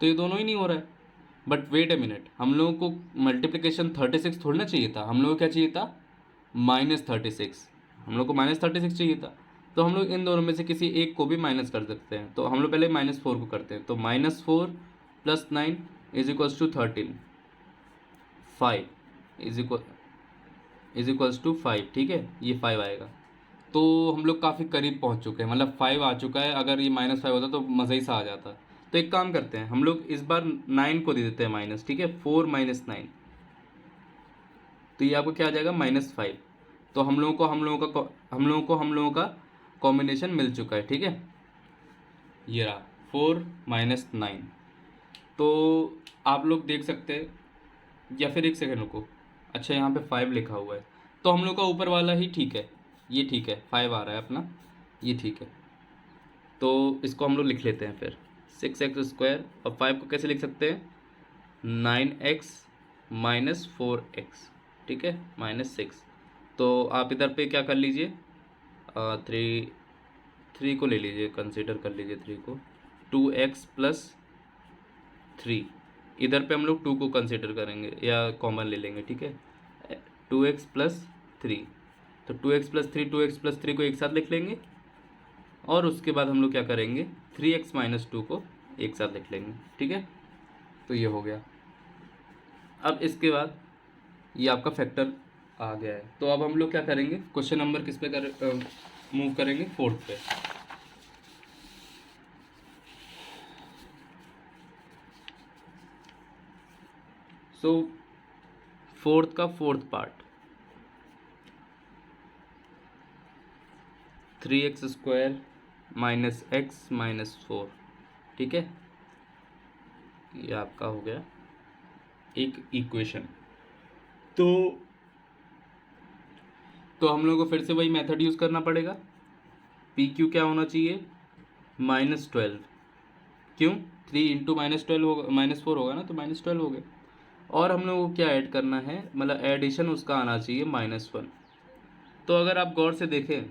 तो ये दोनों ही नहीं हो रहा है। बट वेट ए मिनट, हम लोगों को मल्टीप्लिकेशन 36 थोड़ी ना चाहिए था, हम लोगों को क्या चाहिए था, -36। हम लोग को -36 चाहिए था। तो हम लोग इन दोनों में से किसी एक को भी माइनस कर सकते हैं। तो हम लोग पहले -4 को करते हैं। तो -4 + 9 = 13, 5 = 5, ठीक है, ये 5 आएगा। तो हम लोग काफ़ी करीब पहुंच चुके हैं, मतलब 5 आ चुका है। अगर ये -5 होता तो मज़ा ही सा आ जाता। तो एक काम करते हैं, हम लोग इस बार 9 को दे देते हैं माइनस, ठीक है, 4 - 9, तो ये आपको क्या आ जाएगा, -5। तो हम लोगों का कॉम्बिनेशन मिल चुका है, ठीक है। ये रहा 4 - 9। तो आप लोग देख सकते हैं, या फिर एक सेकंड रुको, अच्छा यहाँ पे 5 लिखा हुआ है, तो हम लोग का ऊपर वाला ही ठीक है, ये ठीक है, 5 आ रहा है अपना, ये ठीक है। तो इसको हम लोग लिख लेते हैं फिर, 6x², और 5 को कैसे लिख सकते हैं, 9x - 4x, ठीक है, -6। तो आप इधर पे क्या कर लीजिए, 3 को ले लीजिए, कंसीडर कर लीजिए 3 को, 2x + 3, इधर पे हम लोग 2 को कंसीडर करेंगे या कॉमन ले लेंगे, ठीक है, 2x + 3। तो 2x + 3, 2x + 3 को एक साथ लिख लेंगे, और उसके बाद हम लोग क्या करेंगे, 3x - 2 को एक साथ लिख लेंगे, ठीक है। तो ये हो गया। अब इसके बाद ये आपका फैक्टर आ गया है। तो अब हम लोग क्या करेंगे, क्वेश्चन नंबर किस पे मूव करेंगे, 4th पे। सो 4th का 4th पार्ट, 3x² - x - 4, ठीक है, ये आपका हो गया एक इक्वेशन। तो हम लोग को फिर से वही मेथड यूज़ करना पड़ेगा। PQ क्या होना चाहिए, -12, क्यों, 3 इंटू -12 होगा, -4 होगा ना, तो -12 हो गया। और हम लोग को क्या ऐड करना है, मतलब एडिशन उसका आना चाहिए -1। तो अगर आप गौर से देखें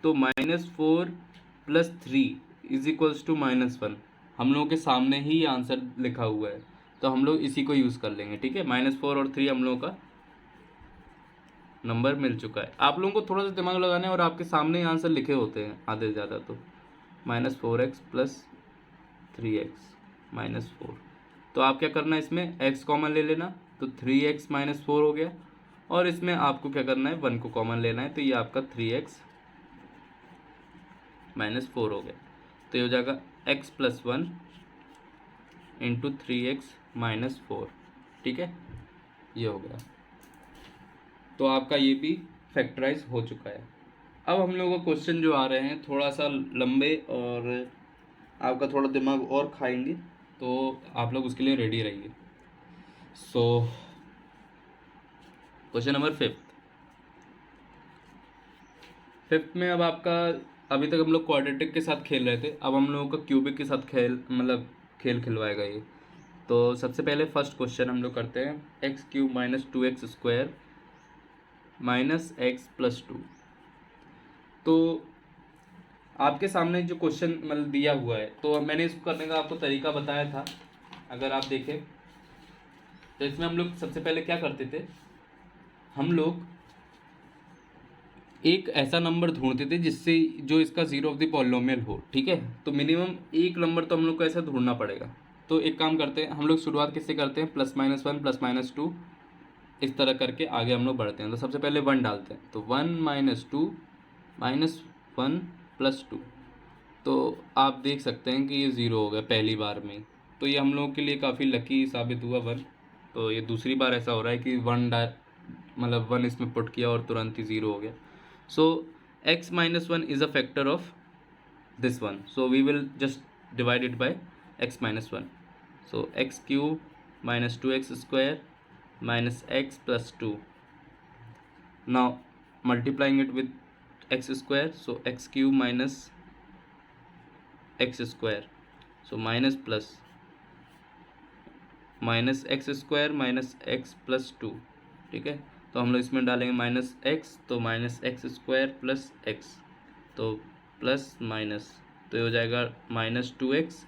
तो -4 + 3 = -1, हम लोगों के सामने ही आंसर लिखा हुआ है, तो हम लोग इसी को यूज़ कर लेंगे, ठीक है। -4 और 3 हम लोगों का नंबर मिल चुका है। आप लोगों को थोड़ा सा दिमाग लगाना है, और आपके सामने ही आंसर लिखे होते हैं आधे से ज़्यादा। तो -4x + 3x - 4, तो आप क्या करना है, इसमें x कॉमन ले लेना, तो 3x - 4 हो गया। और इसमें आपको क्या करना है, 1 को कॉमन लेना है, तो ये आपका 3x - 4 हो गया। तो ये हो जाएगा x + 1 × 3x - 4, ठीक है, ये हो गया। तो आपका ये भी फैक्टराइज हो चुका है। अब हम लोगों का क्वेश्चन जो आ रहे हैं थोड़ा सा लंबे, और आपका थोड़ा दिमाग और खाएंगे, तो आप लोग उसके लिए रेडी रहिए। सो क्वेश्चन नंबर 5th में, अब आपका, अभी तक हम लोग क्वाड्रेटिक के साथ खेल रहे थे, अब हम लोगों का क्यूबिक के साथ खेल खिलवाएगा ये। तो सबसे पहले फर्स्ट क्वेश्चन हम लोग करते हैं, x³ - 2x² - x + 2। तो आपके सामने जो क्वेश्चन मतलब दिया हुआ है, तो मैंने इसको करने का आपको तरीका बताया था, अगर आप देखें तो इसमें हम लोग सबसे पहले क्या करते थे, हम लोग एक ऐसा नंबर ढूंढते थे जिससे जो इसका जीरो ऑफ द पॉलिनोमियल हो, ठीक है। तो मिनिमम एक नंबर तो हम लोग को ऐसा ढूंढना पड़ेगा। तो एक काम करते हैं, हम लोग शुरुआत किससे करते हैं, +-1 +-2, इस तरह करके आगे हम लोग बढ़ते हैं। तो सबसे पहले 1 डालते हैं, तो 1 - 2 -1 +2। तो आप देख सकते हैं कि ये ज़ीरो हो गया पहली बार में। तो ये हम लोगों के लिए काफ़ी लकी साबित हुआ 1। तो ये दूसरी बार ऐसा हो रहा है कि 1 इसमें पुट किया और तुरंत ही ज़ीरो हो गया। सो x - 1 is a factor of this one, so we will just divide it by x - 1. So x³ - 2x square minus x plus 2. Now multiplying it with x square, so x³ minus x square, so minus plus minus x square minus x plus 2, ठीक है। तो हम लोग इसमें डालेंगे माइनस एक्स, तो minus x square plus x, तो प्लस माइनस, तो ये हो जाएगा -2x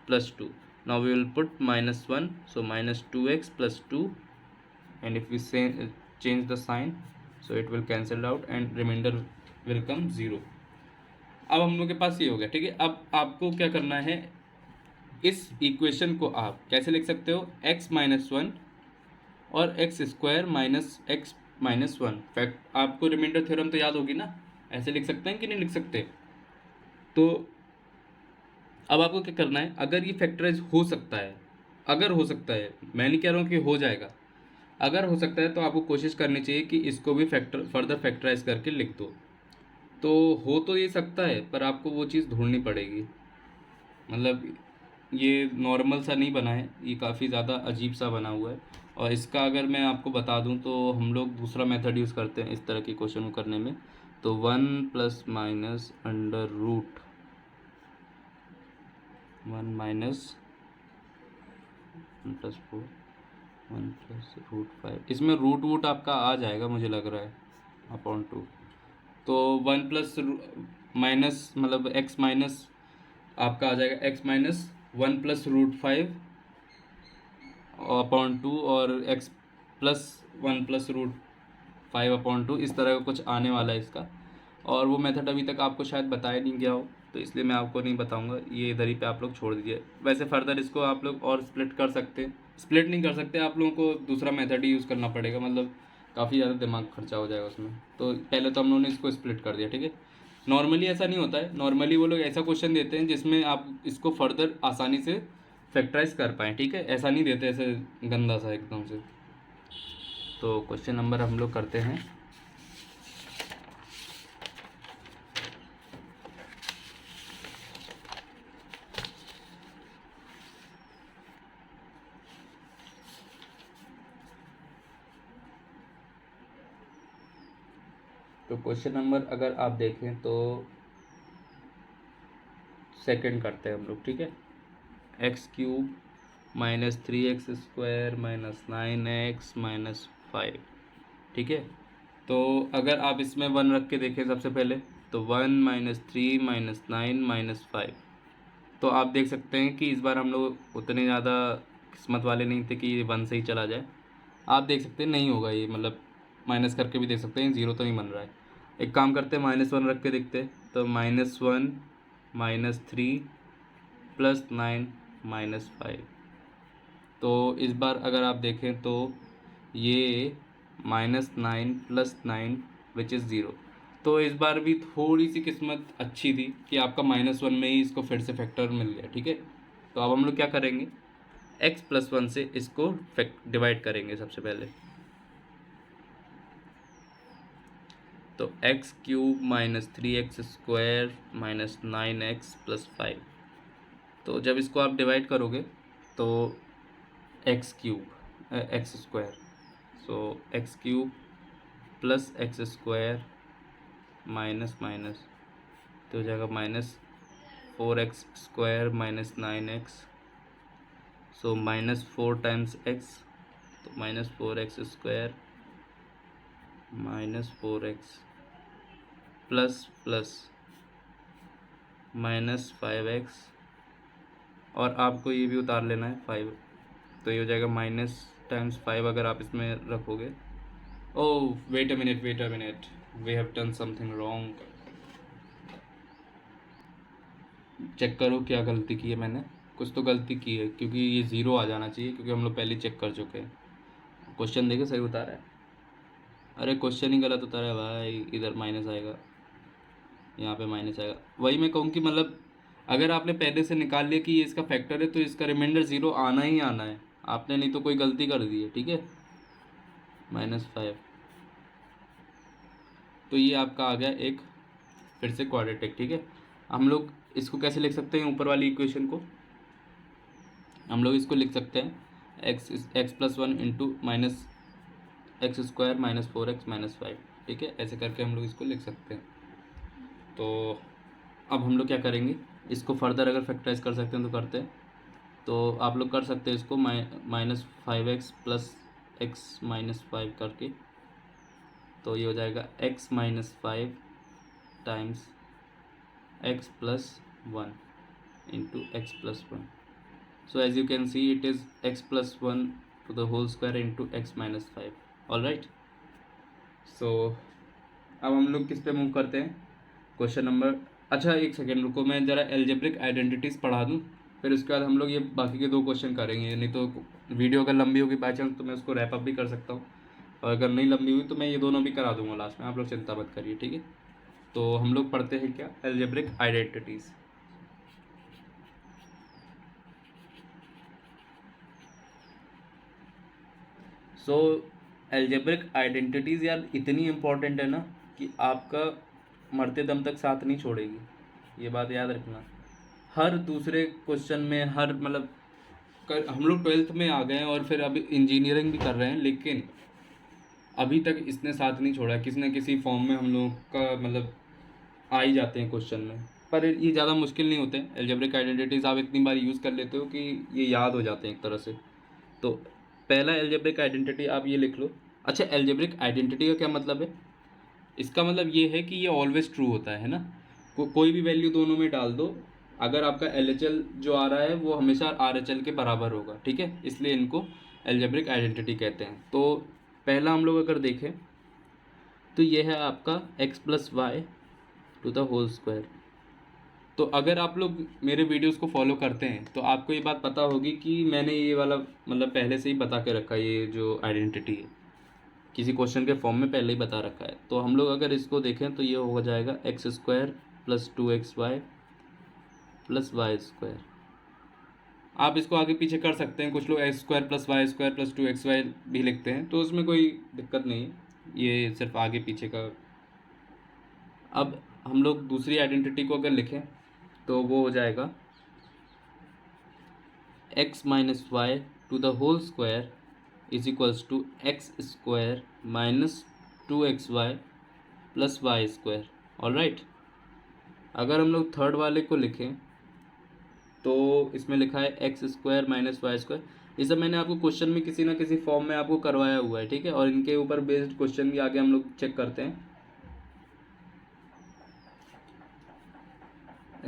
plus 2। Now we will put -1, so -2x plus 2, and if we change the sign, so it will cancel out and remainder will come 0। अब हम लोग के पास ये हो गया, ठीक है। अब आपको क्या करना है, इस इक्वेशन को आप कैसे लिख सकते हो, x - 1 और x square minus x minus 1। Fact आपको रिमाइंडर थ्योरम तो याद होगी ना, ऐसे लिख सकते हैं कि नहीं लिख सकते। तो अब आपको क्या करना है, अगर ये फैक्टराइज हो सकता है, अगर हो सकता है, मैं नहीं कह रहा हूँ कि हो जाएगा, अगर हो सकता है तो आपको कोशिश करनी चाहिए कि इसको भी फर्दर फैक्टराइज करके लिख दो। तो हो तो ये सकता है, पर आपको वो चीज़ ढूंढनी पड़ेगी। मतलब ये नॉर्मल सा नहीं बना है, ये काफ़ी ज़्यादा अजीब सा बना हुआ है। और इसका अगर मैं आपको बता दूं तो हम लोग दूसरा मेथड यूज़ करते हैं इस तरह के क्वेश्चन को करने में। तो 1 + -√1 - 4 1 + √5, इसमें रूट वूट आपका आ जाएगा मुझे लग रहा है, /2। तो 1 प्लस माइनस मतलब एक्स माइनस आपका आ जाएगा x - 1 + √5 /2, और x + 1 + √5 /2, इस तरह का कुछ आने वाला है इसका। और वो मेथड अभी तक आपको शायद बताया नहीं गया हो, तो इसलिए मैं आपको नहीं बताऊंगा, ये इधर ही पे आप लोग छोड़ दीजिए। वैसे फर्दर इसको आप लोग और स्प्लिट कर सकते हैं, स्प्लिट नहीं कर सकते, आप लोगों को दूसरा मेथड ही यूज़ करना पड़ेगा, मतलब काफ़ी ज़्यादा दिमाग खर्चा हो जाएगा उसमें। तो पहले तो हम लोगों ने इसको स्प्लिट कर दिया, ठीक है। नॉर्मली ऐसा नहीं होता है, नॉर्मली वो लोग ऐसा क्वेश्चन देते हैं जिसमें आप इसको फर्दर आसानी से फैक्टराइज कर पाएँ, ठीक है। ऐसा नहीं देते ऐसे गंदा सा एकदम से। तो क्वेश्चन नंबर हम लोग करते हैं। तो क्वेश्चन नंबर अगर आप देखें तो सेकंड करते हैं हम लोग, ठीक है। x³ - 3x स्क्वायर -9x -5, ठीक है। तो अगर आप इसमें 1 रख के देखें सबसे पहले, तो 1 - 3 - 9 - 5, तो आप देख सकते हैं कि इस बार हम लोग उतने ज़्यादा किस्मत वाले नहीं थे कि ये 1 से ही चला जाए। आप देख सकते हैं नहीं होगा ये, मतलब माइनस करके भी देख सकते हैं, 0 तो नहीं बन रहा है। एक काम करते हैं, -1 रख के देखते हैं, तो -1 - 3 + 9 - 5। तो इस बार अगर आप देखें तो ये -9 + 9 विच इज़ 0। तो इस बार भी थोड़ी सी किस्मत अच्छी थी कि आपका -1 में ही इसको फिर से फैक्टर मिल गया, ठीक है। तो अब हम लोग क्या करेंगे, x + 1 से इसको डिवाइड करेंगे सबसे पहले। तो x³ - 3x स्क्वायर -9x + 5। तो जब इसको आप डिवाइड करोगे तो x³ स्क्वायर, सो x³ + x square minus minus, तो हो जाएगा -4x स्क्वायर -9x, सो -4 टाइम्स x, तो -4x square -4x plus plus -5x, और आपको ये भी उतार लेना है 5, तो ये हो जाएगा टाइम्स 5 अगर आप इसमें रखोगे। Oh wait a minute, we have done something wrong. Check करो क्या गलती की है मैंने, कुछ तो गलती की है, क्योंकि ये ज़ीरो आ जाना चाहिए, क्योंकि हम लोग पहले चेक कर चुके हैं। क्वेश्चन देखो सही उतारा है। अरे क्वेश्चन ही गलत उतारा है भाई, इधर माइनस आएगा, यहाँ पे माइनस आएगा। वही मैं कहूँ कि मतलब अगर आपने पहले से निकाल लिया कि ये इसका फैक्टर है तो इसका रिमाइंडर ज़ीरो आना ही आना है, आपने नहीं तो कोई गलती कर दी है, ठीक है। -5, तो ये आपका आ गया एक फिर से क्वाड्रेटिक, ठीक है। हम लोग इसको कैसे लिख सकते हैं, ऊपर वाली इक्वेशन को हम लोग इसको लिख सकते हैं x+1 into minus x square -4x-5, ठीक है। ऐसे करके हम लोग इसको लिख सकते हैं। तो अब हम लोग क्या करेंगे, इसको फर्दर अगर फैक्टराइज कर सकते हैं तो करते हैं। तो आप लोग कर सकते हैं इसको -5x प्लस x-5 करके, तो ये हो जाएगा x-5 times x+1 into x+1। So as you can see it is x+1 to the whole square into x-5, all right। So अब हम लोग किस पे मूव करते हैं, क्वेश्चन नंबर। अच्छा एक सेकेंड रुको, मैं ज़रा एल्जेब्रिक आइडेंटिटीज़ पढ़ा दूँ, फिर उसके बाद हम लोग ये बाकी के 2 क्वेश्चन करेंगे। नहीं तो वीडियो अगर लंबी होगी बाई चांस तो मैं उसको रैप अप भी कर सकता हूँ, और अगर नहीं लंबी हुई तो मैं ये दोनों भी करा दूँगा लास्ट में, आप लोग चिंता मत करिए, ठीक है। तो हम लोग पढ़ते हैं क्या, एल्जेब्रिक आइडेंटिटीज़। सो एल्जेब्रिक आइडेंटिटीज़ यार इतनी इम्पोर्टेंट है ना कि आपका मरते दम तक साथ नहीं छोड़ेगी, ये बात याद रखना। हर दूसरे क्वेश्चन में, हर मतलब हम लोग 12th में आ गए हैं और फिर अभी इंजीनियरिंग भी कर रहे हैं, लेकिन अभी तक इसने साथ नहीं छोड़ा, किसी न किसी फॉर्म में हम लोग का मतलब आ ही जाते हैं क्वेश्चन में। पर ये ज़्यादा मुश्किल नहीं होते हैं एल्जेब्रिक आइडेंटिटीज़, आप इतनी बार यूज़ कर लेते हो कि ये याद हो जाते हैं एक तरह से। तो पहला एल्जेब्रिक आइडेंटिटी आप ये लिख लो। अच्छा एल्जेब्रिक आइडेंटिटी का क्या मतलब है, इसका मतलब ये है कि ये ऑलवेज ट्रू होता है ना। कोई भी वैल्यू दोनों में डाल दो, अगर आपका LHL जो आ रहा है वो हमेशा RHL के बराबर होगा, ठीक है। इसलिए इनको एल्जेब्रिक आइडेंटिटी कहते हैं। तो पहला हम लोग अगर देखें तो ये है आपका x+y to the whole square. तो अगर आप लोग मेरे वीडियोस को फॉलो करते हैं तो आपको ये बात पता होगी कि मैंने ये वाला मतलब पहले से ही बता के रखा है, ये जो आइडेंटिटी है किसी क्वेश्चन के फॉर्म में पहले ही बता रखा है। तो हम लोग अगर इसको देखें तो ये हो जाएगा x² + 2xy + y²। आप इसको आगे पीछे कर सकते हैं, कुछ लोग x² + y² + 2xy भी लिखते हैं, तो उसमें कोई दिक्कत नहीं है, ये सिर्फ आगे पीछे का। अब हम लोग दूसरी आइडेंटिटी को अगर लिखें तो वो हो जाएगा x - y to the whole square is equals to x² - 2xy + y²। All right. अगर हम लोग थर्ड वाले को लिखें तो इसमें लिखा है x² - y²। ये सब मैंने आपको क्वेश्चन में किसी ना किसी फॉर्म में आपको करवाया हुआ है, ठीक है। और इनके ऊपर बेस्ड क्वेश्चन भी आगे हम लोग चेक करते हैं।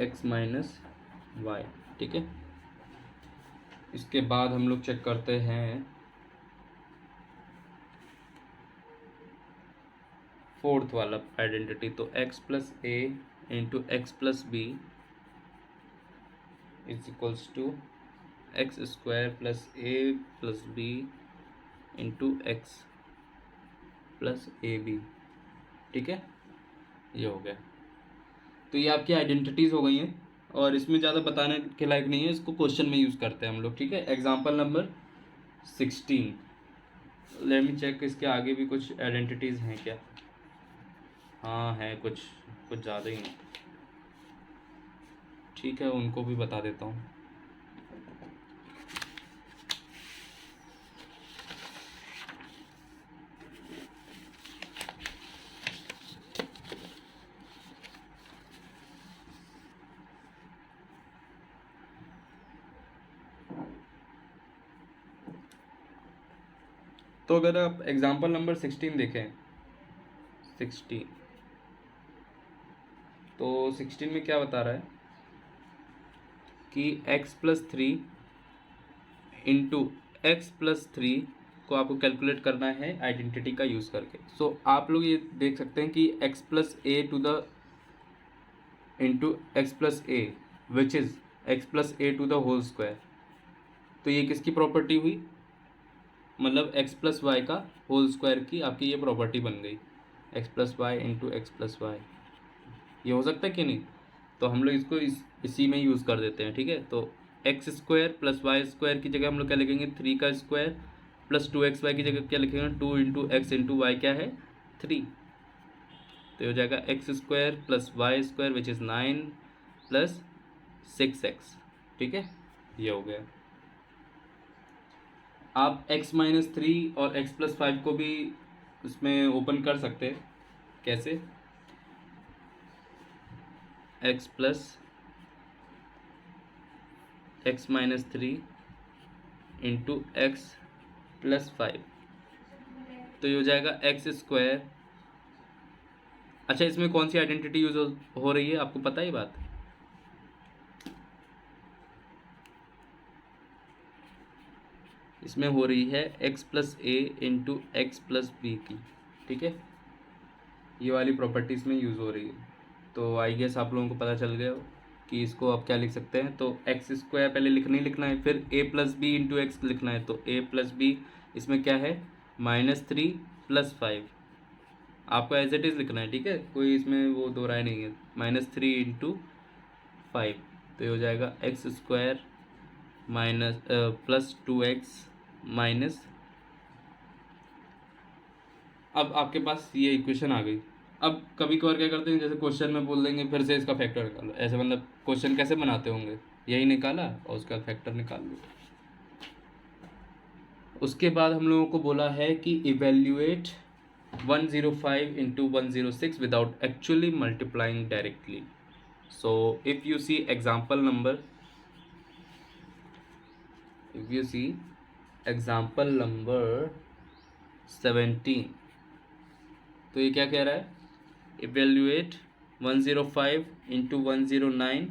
x - y, ठीक है। इसके बाद हम लोग चेक करते हैं फोर्थ वाला आइडेंटिटी। तो x + a into x + b is equals to x² + a + b into x + ab, ठीक है। ये हो गया। तो ये आपकी आइडेंटिटीज़ हो गई हैं और इसमें ज़्यादा बताने के लायक नहीं है, इसको क्वेश्चन में यूज़ करते हैं हम लोग, ठीक है। Example number 16। Let me check, इसके आगे भी कुछ आइडेंटिटीज़ हैं क्या। हाँ है, कुछ कुछ ज़्यादा ही हैं, ठीक है, उनको भी बता देता हूँ। तो अगर आप एग्जाम्पल नंबर 16 देखें, 16, तो 16 में क्या बता रहा है कि x + 3 इंटू x + 3 को आपको कैलकुलेट करना है आइडेंटिटी का यूज़ करके। सो आप लोग ये देख सकते हैं कि x plus a to the into x plus a which is x plus a to the whole square. तो ये किसकी प्रॉपर्टी हुई, मतलब x प्लस वाई का होल स्क्वायर की आपकी ये प्रॉपर्टी बन गई, x plus y into x plus y. ये हो सकता है कि नहीं, तो हम लोग इसको इसी में यूज़ कर देते हैं। ठीक है, तो x square plus y square की जगह हम लोग क्या लिखेंगे, 3 का स्क्वायर प्लस 2xy की जगह क्या लिखेंगे, 2 इंटू एक्स इंटू वाई क्या है 3। तो हो जाएगा x square plus y square which is 9 plus 6x। ठीक है, ये हो गया। आप x माइनस 3 और x प्लस 5 को भी उसमें ओपन कर सकते हैं। कैसे, x plus x minus 3 into x plus 5, तो ये हो जाएगा एक्स स्क्वायर। अच्छा, इसमें कौन सी आइडेंटिटी यूज हो रही है, आपको पता है बात? इसमें हो रही है एक्स प्लस ए इंटू एक्स प्लस बी की। ठीक है, ये वाली प्रॉपर्टीज में यूज़ हो रही है। तो आई गेस आप लोगों को पता चल गया हो कि इसको आप क्या लिख सकते हैं। तो एक्स स्क्वायर पहले लिखना है, फिर ए प्लस बी इंटू एक्स लिखना है। तो ए प्लस बी इसमें क्या है, -3 प्लस 5, आपको एज इट इज़ लिखना है। ठीक है, कोई इसमें वो दो राय नहीं है। -3 इंटू 5, तो ये हो जाएगा x square minus plus 2x minus, अब आपके पास ये इक्वेशन आ गई। अब कभी कभार क्या करते हैं, जैसे क्वेश्चन में बोल देंगे फिर से इसका फैक्टर निकालो, ऐसे मतलब क्वेश्चन कैसे बनाते होंगे, यही निकाला और उसका फैक्टर निकाल लो। उसके बाद हम लोगों को बोला है कि evaluate 105 into 106 without actually multiplying directly. So if you see example number 17, तो ये क्या कह रहा है, evaluate 105 into 106,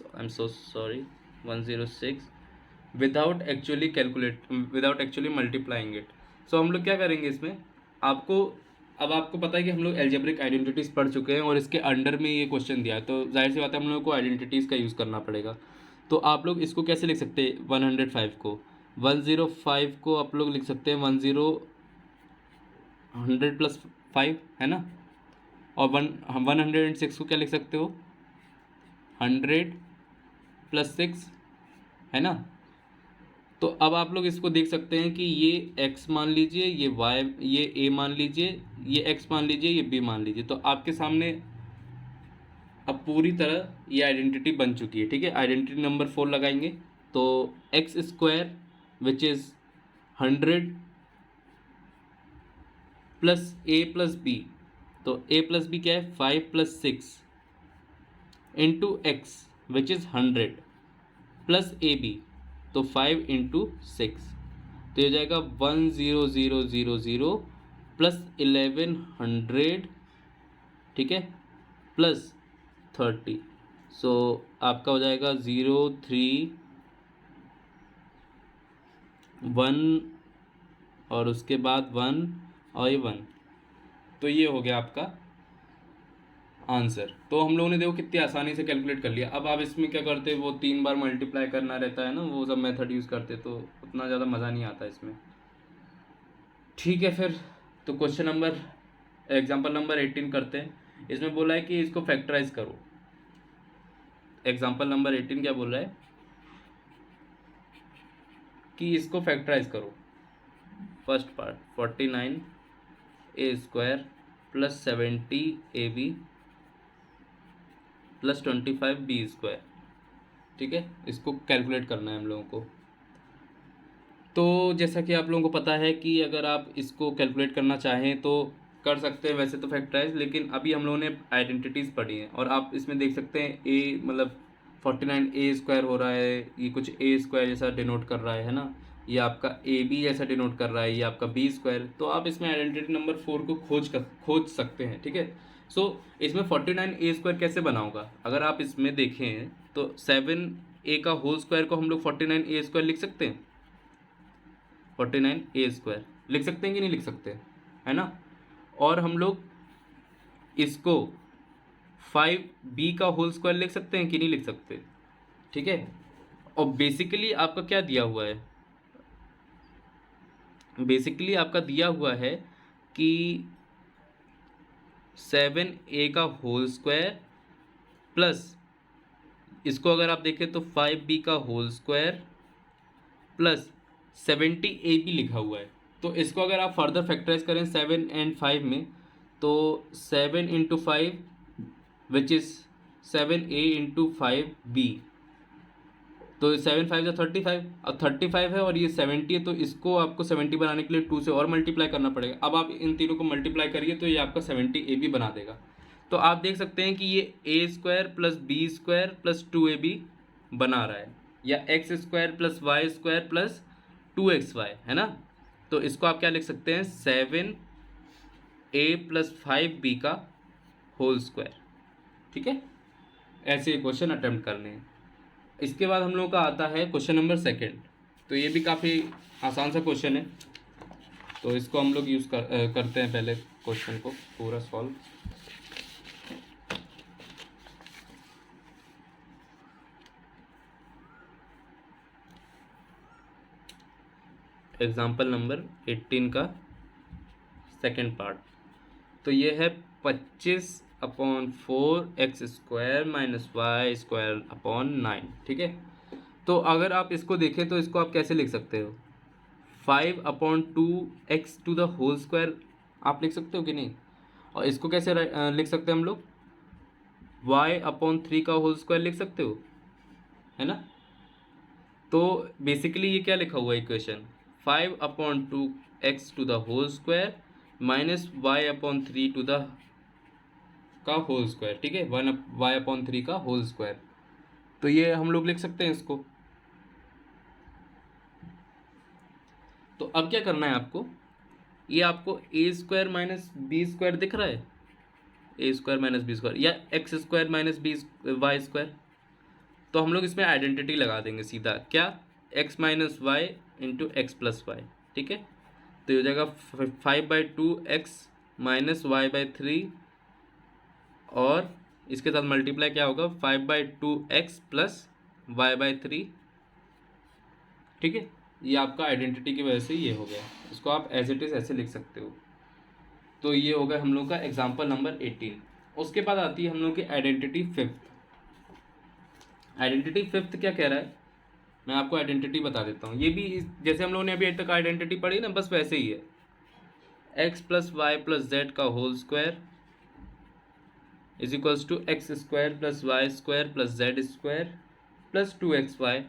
I am so sorry 106 without actually multiplying it. So हम लोग क्या करेंगे इसमें, आपको पता है कि हम लोग एल्जेब्रिक आइडेंटिटीज़ पढ़ चुके हैं और इसके अंडर में ये क्वेश्चन दिया है, तो जाहिर सी बात है हम लोगों को आइडेंटिटीज़ का यूज़ करना पड़ेगा। तो आप लोग इसको कैसे लिख सकते हैं, 105 को आप लोग लिख सकते हैं 100 प्लस 5 है ना, और 106 को क्या लिख सकते हो, 100 प्लस 6 है ना। तो अब आप लोग इसको देख सकते हैं कि ये x मान लीजिए, ये y, ये a मान लीजिए, ये x मान लीजिए, ये b मान लीजिए। तो आपके सामने अब पूरी तरह ये आइडेंटिटी बन चुकी है। ठीक है, आइडेंटिटी नंबर 4 लगाएंगे, तो x square which is 100 plus a plus b, तो ए प्लस बी क्या है 5 plus 6 into x which is 100 plus a b, तो 5 इंटू 6, तो ये जाएगा 10000 प्लस 1100, ठीक है, प्लस 30। सो आपका हो जाएगा 031 और उसके बाद 1 और ये 1, तो ये हो गया आपका आंसर। तो हम लोगों ने देखो कितनी आसानी से कैलकुलेट कर लिया। अब आप इसमें क्या करते, वो 3 बार मल्टीप्लाई करना रहता है ना, वो सब मेथड यूज़ करते, तो उतना ज़्यादा मज़ा नहीं आता इसमें। ठीक है, फिर तो एग्जाम्पल नंबर 18 करते हैं। इसमें बोला है कि इसको फैक्टराइज करो। एग्जाम्पल नंबर 18 क्या बोल रहा है कि इसको फैक्टराइज करो। First part 49 a square plus 70 a b plus 25 b square. ठीक है, इसको कैलकुलेट करना है हम लोगों को। तो जैसा कि आप लोगों को पता है कि अगर आप इसको कैलकुलेट करना चाहें तो कर सकते हैं वैसे तो फैक्टराइज, लेकिन अभी हम लोगों ने आइडेंटिटीज़ पढ़ी हैं और आप इसमें देख सकते हैं ए मतलब 49 ए स्क्वायर हो रहा है, ये कुछ ए स्क्वायर जैसा डिनोट कर रहा है ना, ये आपका ए बी जैसा डिनोट कर रहा है, ये आपका बी स्क्वायर। तो आप इसमें आइडेंटिटी नंबर 4 को खोज सकते हैं। ठीक है, सो इसमें 49 ए स्क्वायर कैसे बना होगा, अगर आप इसमें देखें तो 7 ए का होल स्क्वायर को हम लोग 49 ए स्क्वायर लिख सकते हैं। 49a² लिख सकते हैं कि नहीं लिख सकते, है ना। और हम लोग इसको 5b का होल स्क्वायर लिख सकते हैं कि नहीं लिख सकते, ठीक है। और बेसिकली आपका क्या दिया हुआ है, बेसिकली आपका दिया हुआ है कि 7a का होल स्क्वायर प्लस इसको अगर आप देखें तो 5b का होल स्क्वायर प्लस 70ab लिखा हुआ है। तो इसको अगर आप फर्दर फैक्टराइज करें 7 and 5 में, तो 7 into 5 which is 7a into 5b, तो 7 5 35, अब 35 है और ये 70 है, तो इसको आपको 70 बनाने के लिए 2 से और मल्टीप्लाई करना पड़ेगा। अब आप इन तीनों को मल्टीप्लाई करिए तो ये आपका 70ab बना देगा। तो आप देख सकते हैं कि ये a² plus b² plus 2ab बना रहा है, या x² plus y² plus 2xy, है ना। तो इसको आप क्या लिख सकते हैं, 7a प्लस 5b का होल स्क्वायर, ठीक है। ऐसे क्वेश्चन अटेम्प्ट करने हैं। इसके बाद हम लोग का आता है क्वेश्चन नंबर 2। तो ये भी काफ़ी आसान सा क्वेश्चन है, तो इसको हम लोग यूज़ करते हैं पहले क्वेश्चन को पूरा सॉल्व। एग्जाम्पल नंबर 18 का सेकेंड पार्ट। तो ये है 25/4x² माइनस y² 9, ठीक है। तो अगर आप इसको देखें तो इसको आप कैसे लिख सकते हो, 5/2x to the whole square आप लिख सकते हो कि नहीं। और इसको कैसे लिख सकते हैं हम लोग, y/3 का होल स्क्वायर लिख सकते हो, है ना। तो बेसिकली ये क्या लिखा हुआ है equation, 5/2x to the whole square minus y/3 to the का होल स्क्वायर, ठीक है, 1y/3 का होल स्क्वायर। तो ये हम लोग लिख सकते हैं इसको। तो अब क्या करना है आपको, ये आपको a² माइनस b² दिख रहा है, a² माइनस b² या x² माइनस y²। तो हम लोग इसमें आइडेंटिटी लगा देंगे सीधा, क्या, x minus y into x plus y, ठीक है। तो ये हो जाएगा 5/2x माइनस y/3 और इसके साथ मल्टीप्लाई क्या होगा, 5/2x प्लस y/3, ठीक है। ये आपका आइडेंटिटी की वजह से ये हो गया, इसको आप एज इट इज़ ऐसे लिख सकते हो। तो ये हो गया हम लोग का एग्जाम्पल नंबर 18। उसके बाद आती है हम लोग की आइडेंटिटी 5। आइडेंटिटी 5 क्या कह रहा है, मैं आपको आइडेंटिटी बता देता हूँ। ये भी जैसे हम लोगों ने अभी तक आइडेंटिटी पढ़ी ना, बस वैसे ही है, x plus Y plus Z का whole square is equals to x² plus y² plus z² plus 2xy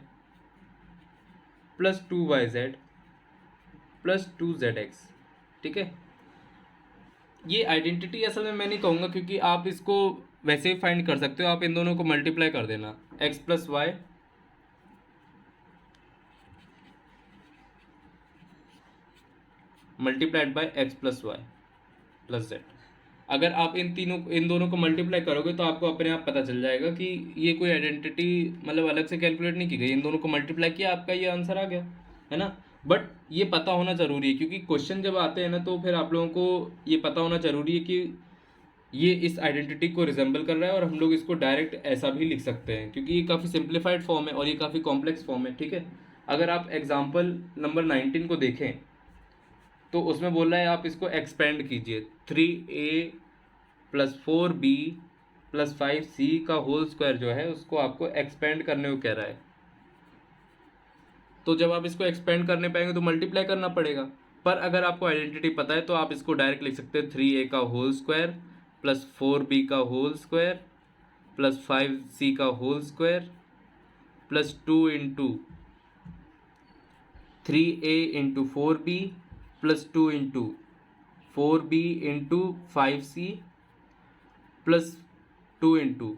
plus 2yz plus 2zx, ठीक है। ये आइडेंटिटी असल में मैं नहीं कहूँगा, क्योंकि आप इसको वैसे ही फाइंड कर सकते हो। आप इन दोनों को मल्टीप्लाई कर देना, x plus y multiplied by x plus Y plus z. अगर आप इन दोनों को मल्टीप्लाई करोगे तो आपको अपने आप पता चल जाएगा कि ये कोई आइडेंटिटी मतलब अलग से कैलकुलेट नहीं की गई, इन दोनों को मल्टीप्लाई किया, आपका ये आंसर आ गया, है ना। बट ये पता होना ज़रूरी है, क्योंकि क्वेश्चन जब आते हैं ना तो फिर आप लोगों को ये पता होना ज़रूरी है कि ये इस आइडेंटिटी को रिजेंबल कर रहा है, और हम लोग इसको डायरेक्ट ऐसा भी लिख सकते हैं, क्योंकि ये काफ़ी सिंप्लीफाइड फॉर्म है और ये काफ़ी कॉम्प्लेक्स फॉर्म है, ठीक है। अगर आप एग्जाम्पल नंबर 19 को देखें तो उसमें बोल रहा है आप इसको एक्सपेंड कीजिए, 3a plus 4b plus 5c का होल स्क्वायर जो है उसको आपको एक्सपेंड करने को कह रहा है। तो जब आप इसको एक्सपेंड करने पाएंगे तो मल्टीप्लाई करना पड़ेगा, पर अगर आपको आइडेंटिटी पता है तो आप इसको डायरेक्ट लिख सकते हैं, 3a का होल स्क्वायर प्लस 4b का होल स्क्वायर प्लस 5c का whole square plus 2 into 3a into 4b plus 2 into 4b into 5c plus 2 into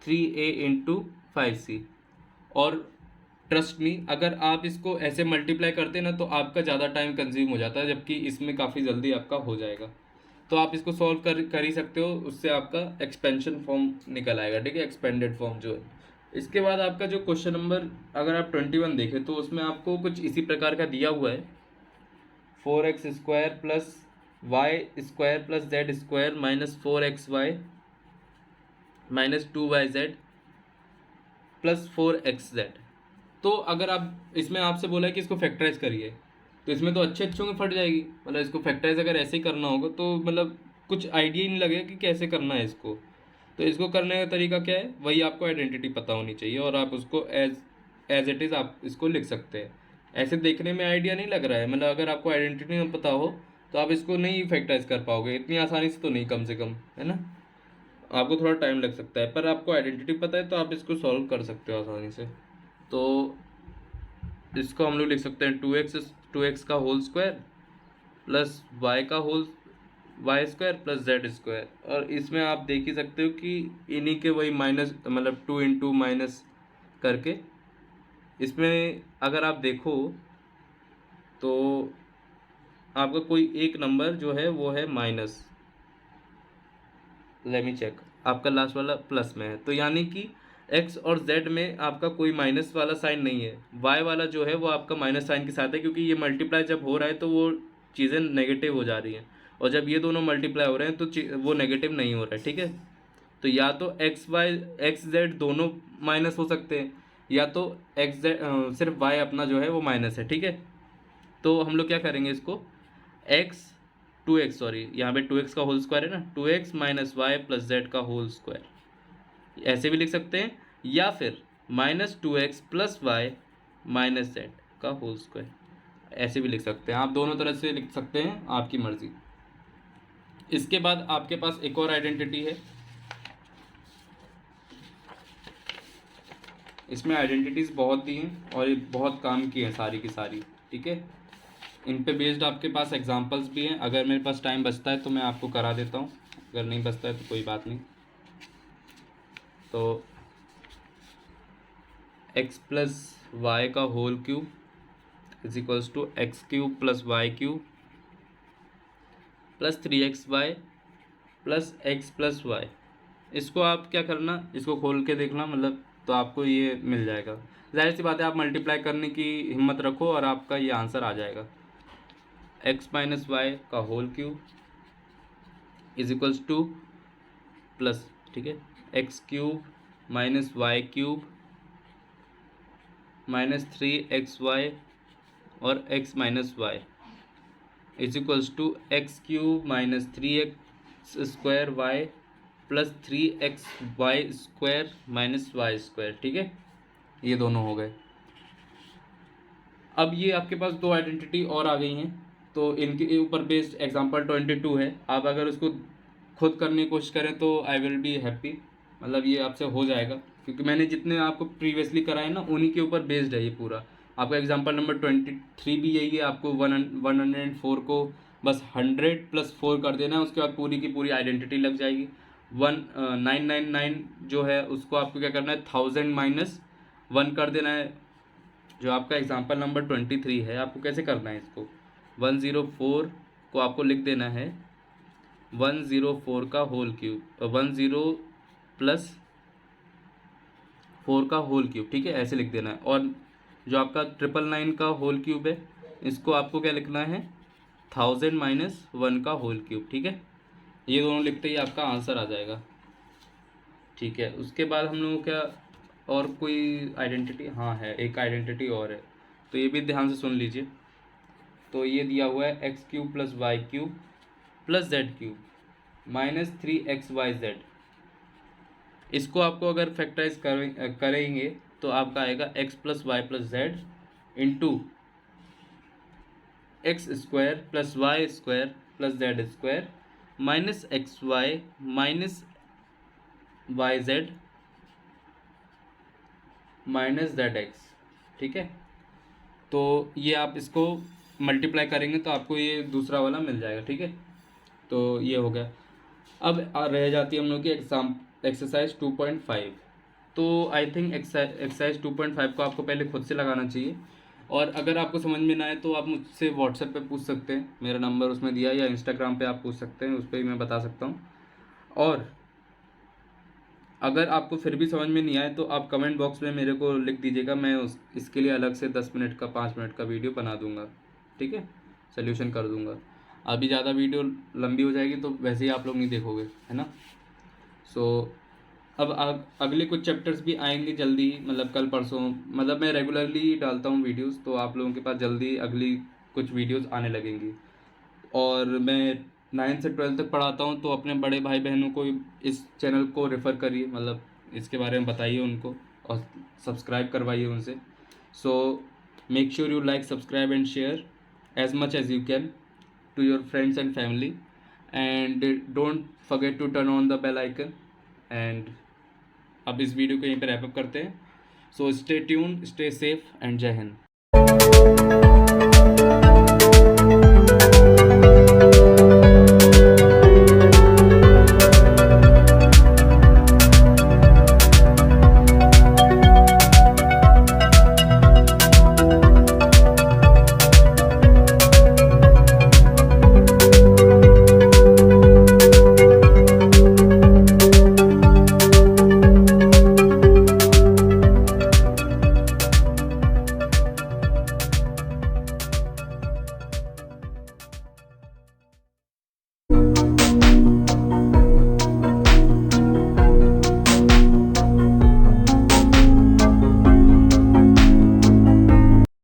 3a into 5c। और ट्रस्ट मी, अगर आप इसको ऐसे मल्टीप्लाई करते हैं ना तो आपका ज़्यादा टाइम कंज्यूम हो जाता है, जबकि इसमें काफ़ी जल्दी आपका हो जाएगा। तो आप इसको सॉल्व कर ही सकते हो, उससे आपका एक्सपेंशन फॉर्म निकल आएगा, ठीक है, एक्सपेंडेड फॉर्म जो है। इसके बाद आपका जो क्वेश्चन नंबर अगर आप 21 देखें तो उसमें आपको कुछ इसी प्रकार का दिया हुआ है 4x² plus y² plus z² minus 4xy minus 2yz plus 4xz। तो अगर आप इसमें आपसे बोला है कि इसको फैक्टराइज करिए, तो इसमें तो अच्छे अच्छों में फट जाएगी। मतलब इसको फैक्टराइज अगर ऐसे ही करना होगा तो मतलब कुछ आइडिया ही नहीं लगेगा कि कैसे करना है इसको। तो इसको करने का तरीका क्या है, वही आपको आइडेंटिटी पता होनी चाहिए और आप उसको एज इट इज़ आप इसको लिख सकते हैं। ऐसे देखने में आइडिया नहीं लग रहा है, मतलब अगर आपको आइडेंटिटी नहीं पता हो तो आप इसको नहीं फैक्टराइज कर पाओगे इतनी आसानी से, तो नहीं, कम से कम, है ना। आपको थोड़ा टाइम लग सकता है, पर आपको आइडेंटिटी पता है तो आप इसको सॉल्व कर सकते हो आसानी से। तो इसको हम लोग लिख सकते हैं 2x का whole square plus y² plus z²। और इसमें आप देख ही सकते हो कि इन्हीं के वही माइनस, मतलब 2 इंटू माइनस करके, इसमें अगर आप देखो तो आपका कोई एक नंबर जो है वो है माइनस, लेट मी चेक, आपका लास्ट वाला प्लस में है। तो यानी कि x और z में आपका कोई माइनस वाला साइन नहीं है, y वाला जो है वो आपका माइनस साइन के साथ है, क्योंकि ये मल्टीप्लाई जब हो रहा है तो वो चीज़ें नेगेटिव हो जा रही हैं, और जब ये दोनों मल्टीप्लाई हो रहे हैं तो वो नेगेटिव नहीं हो रहा है, ठीक है। तो या तो एक्स जेड दोनों माइनस हो सकते हैं, या तो सिर्फ y अपना जो है वो माइनस है, ठीक है। तो हम लोग क्या करेंगे इसको, यहाँ पे 2x का होल स्क्वायर है ना, 2x minus y plus Z का होल स्क्वायर, ऐसे भी लिख सकते हैं, या फिर -2x plus y minus z का होल स्क्वायर, ऐसे भी लिख सकते हैं। आप दोनों तरह से लिख सकते हैं, आपकी मर्जी। इसके बाद आपके पास एक और आइडेंटिटी है, इसमें आइडेंटिटीज़ बहुत दी हैं और ये बहुत काम की हैं सारी की सारी, ठीक है। इन पे बेस्ड आपके पास एग्जांपल्स भी हैं, अगर मेरे पास टाइम बचता है तो मैं आपको करा देता हूँ, अगर नहीं बचता है तो कोई बात नहीं। तो x प्लस वाई का whole cube is equals to x³ plus y³ plus 3xy plus x plus y. इसको आप क्या करना, इसको खोल के देखना, मतलब तो आपको ये मिल जाएगा। जाहिर सी बात है, आप मल्टीप्लाई करने की हिम्मत रखो और आपका ये आंसर आ जाएगा। x माइनस वाई का whole cube is equals to plus, ठीक है, x³ minus y³ minus 3xy और x minus y is equals to x³ minus 3x² y plus 3xy² minus y², ठीक है। ये दोनों हो गए। अब ये आपके पास दो आइडेंटिटी और आ गई हैं, तो इनके ऊपर बेस्ड एग्जांपल 22 है। आप अगर उसको खुद करने की कोशिश करें तो आई विल बी हैप्पी, मतलब ये आपसे हो जाएगा, क्योंकि मैंने जितने आपको प्रीवियसली कराए ना उन्हीं के ऊपर बेस्ड है ये पूरा। आपका एग्जांपल नंबर 23 भी यही है, आपको 104 को बस 100 प्लस 4 कर देना है, उसके बाद पूरी की पूरी आइडेंटिटी लग जाएगी। 999 जो है उसको आपको क्या करना है, 1000 माइनस 1 कर देना है। जो आपका एग्जांपल नंबर 23 है, आपको कैसे करना है इसको, 104 को आपको लिख देना है 104 का होल क्यूब, 10 प्लस 4 का होल क्यूब, ठीक है, ऐसे लिख देना है। और जो आपका 999 का होल क्यूब है, इसको आपको क्या लिखना है, 1000 माइनस 1 का होल क्यूब, ठीक है। ये दोनों लिखते ही आपका आंसर आ जाएगा, ठीक है। उसके बाद हम लोगों क्या और कोई आइडेंटिटी, हाँ है, एक आइडेंटिटी और है, तो ये भी ध्यान से सुन लीजिए। तो ये दिया हुआ है x³ plus y³ plus z³ minus 3xyz। इसको आपको अगर फैक्टराइज करेंगे तो आपका आएगा x plus Y plus z into x² plus y² plus z² minus xy minus yz minus zx, ठीक है। तो ये आप इसको मल्टीप्लाई करेंगे तो आपको ये दूसरा वाला मिल जाएगा, ठीक है। तो ये हो गया। अब रह जाती है हम लोग की एक्सरसाइज 2.5। तो आई थिंक एक्सरसाइज 2.5 को आपको पहले खुद से लगाना चाहिए, और अगर आपको समझ में ना आए तो आप मुझसे व्हाट्सएप पे पूछ सकते हैं, मेरा नंबर उसमें दिया है, या इंस्टाग्राम पे आप पूछ सकते हैं, उस पर ही मैं बता सकता हूँ। और अगर आपको फिर भी समझ में नहीं आए तो आप कमेंट बॉक्स में मेरे को लिख दीजिएगा, मैं इसके लिए अलग से 10 मिनट का 5 मिनट का वीडियो बना दूंगा, ठीक है। सोल्यूशन कर दूंगा। अभी ज़्यादा वीडियो लंबी हो जाएगी तो वैसे ही आप लोग नहीं देखोगे, है ना। सो अब अगले कुछ चैप्टर्स भी आएंगे जल्दी, मतलब कल परसों, मतलब मैं रेगुलरली डालता हूँ वीडियोस, तो आप लोगों के पास जल्दी अगली कुछ वीडियोस आने लगेंगी। और मैं 9 से 12 तक पढ़ाता हूँ, तो अपने बड़े भाई बहनों को इस चैनल को रेफ़र करिए, मतलब इसके बारे में बताइए उनको और सब्सक्राइब करवाइए उनसे। So make sure you like, subscribe and share as much as you can to your friends and family, and don't forget to turn on the bell icon। and अब इस वीडियो को यहीं पे रैप अप करते हैं। So stay tuned, stay safe and जय हिंद।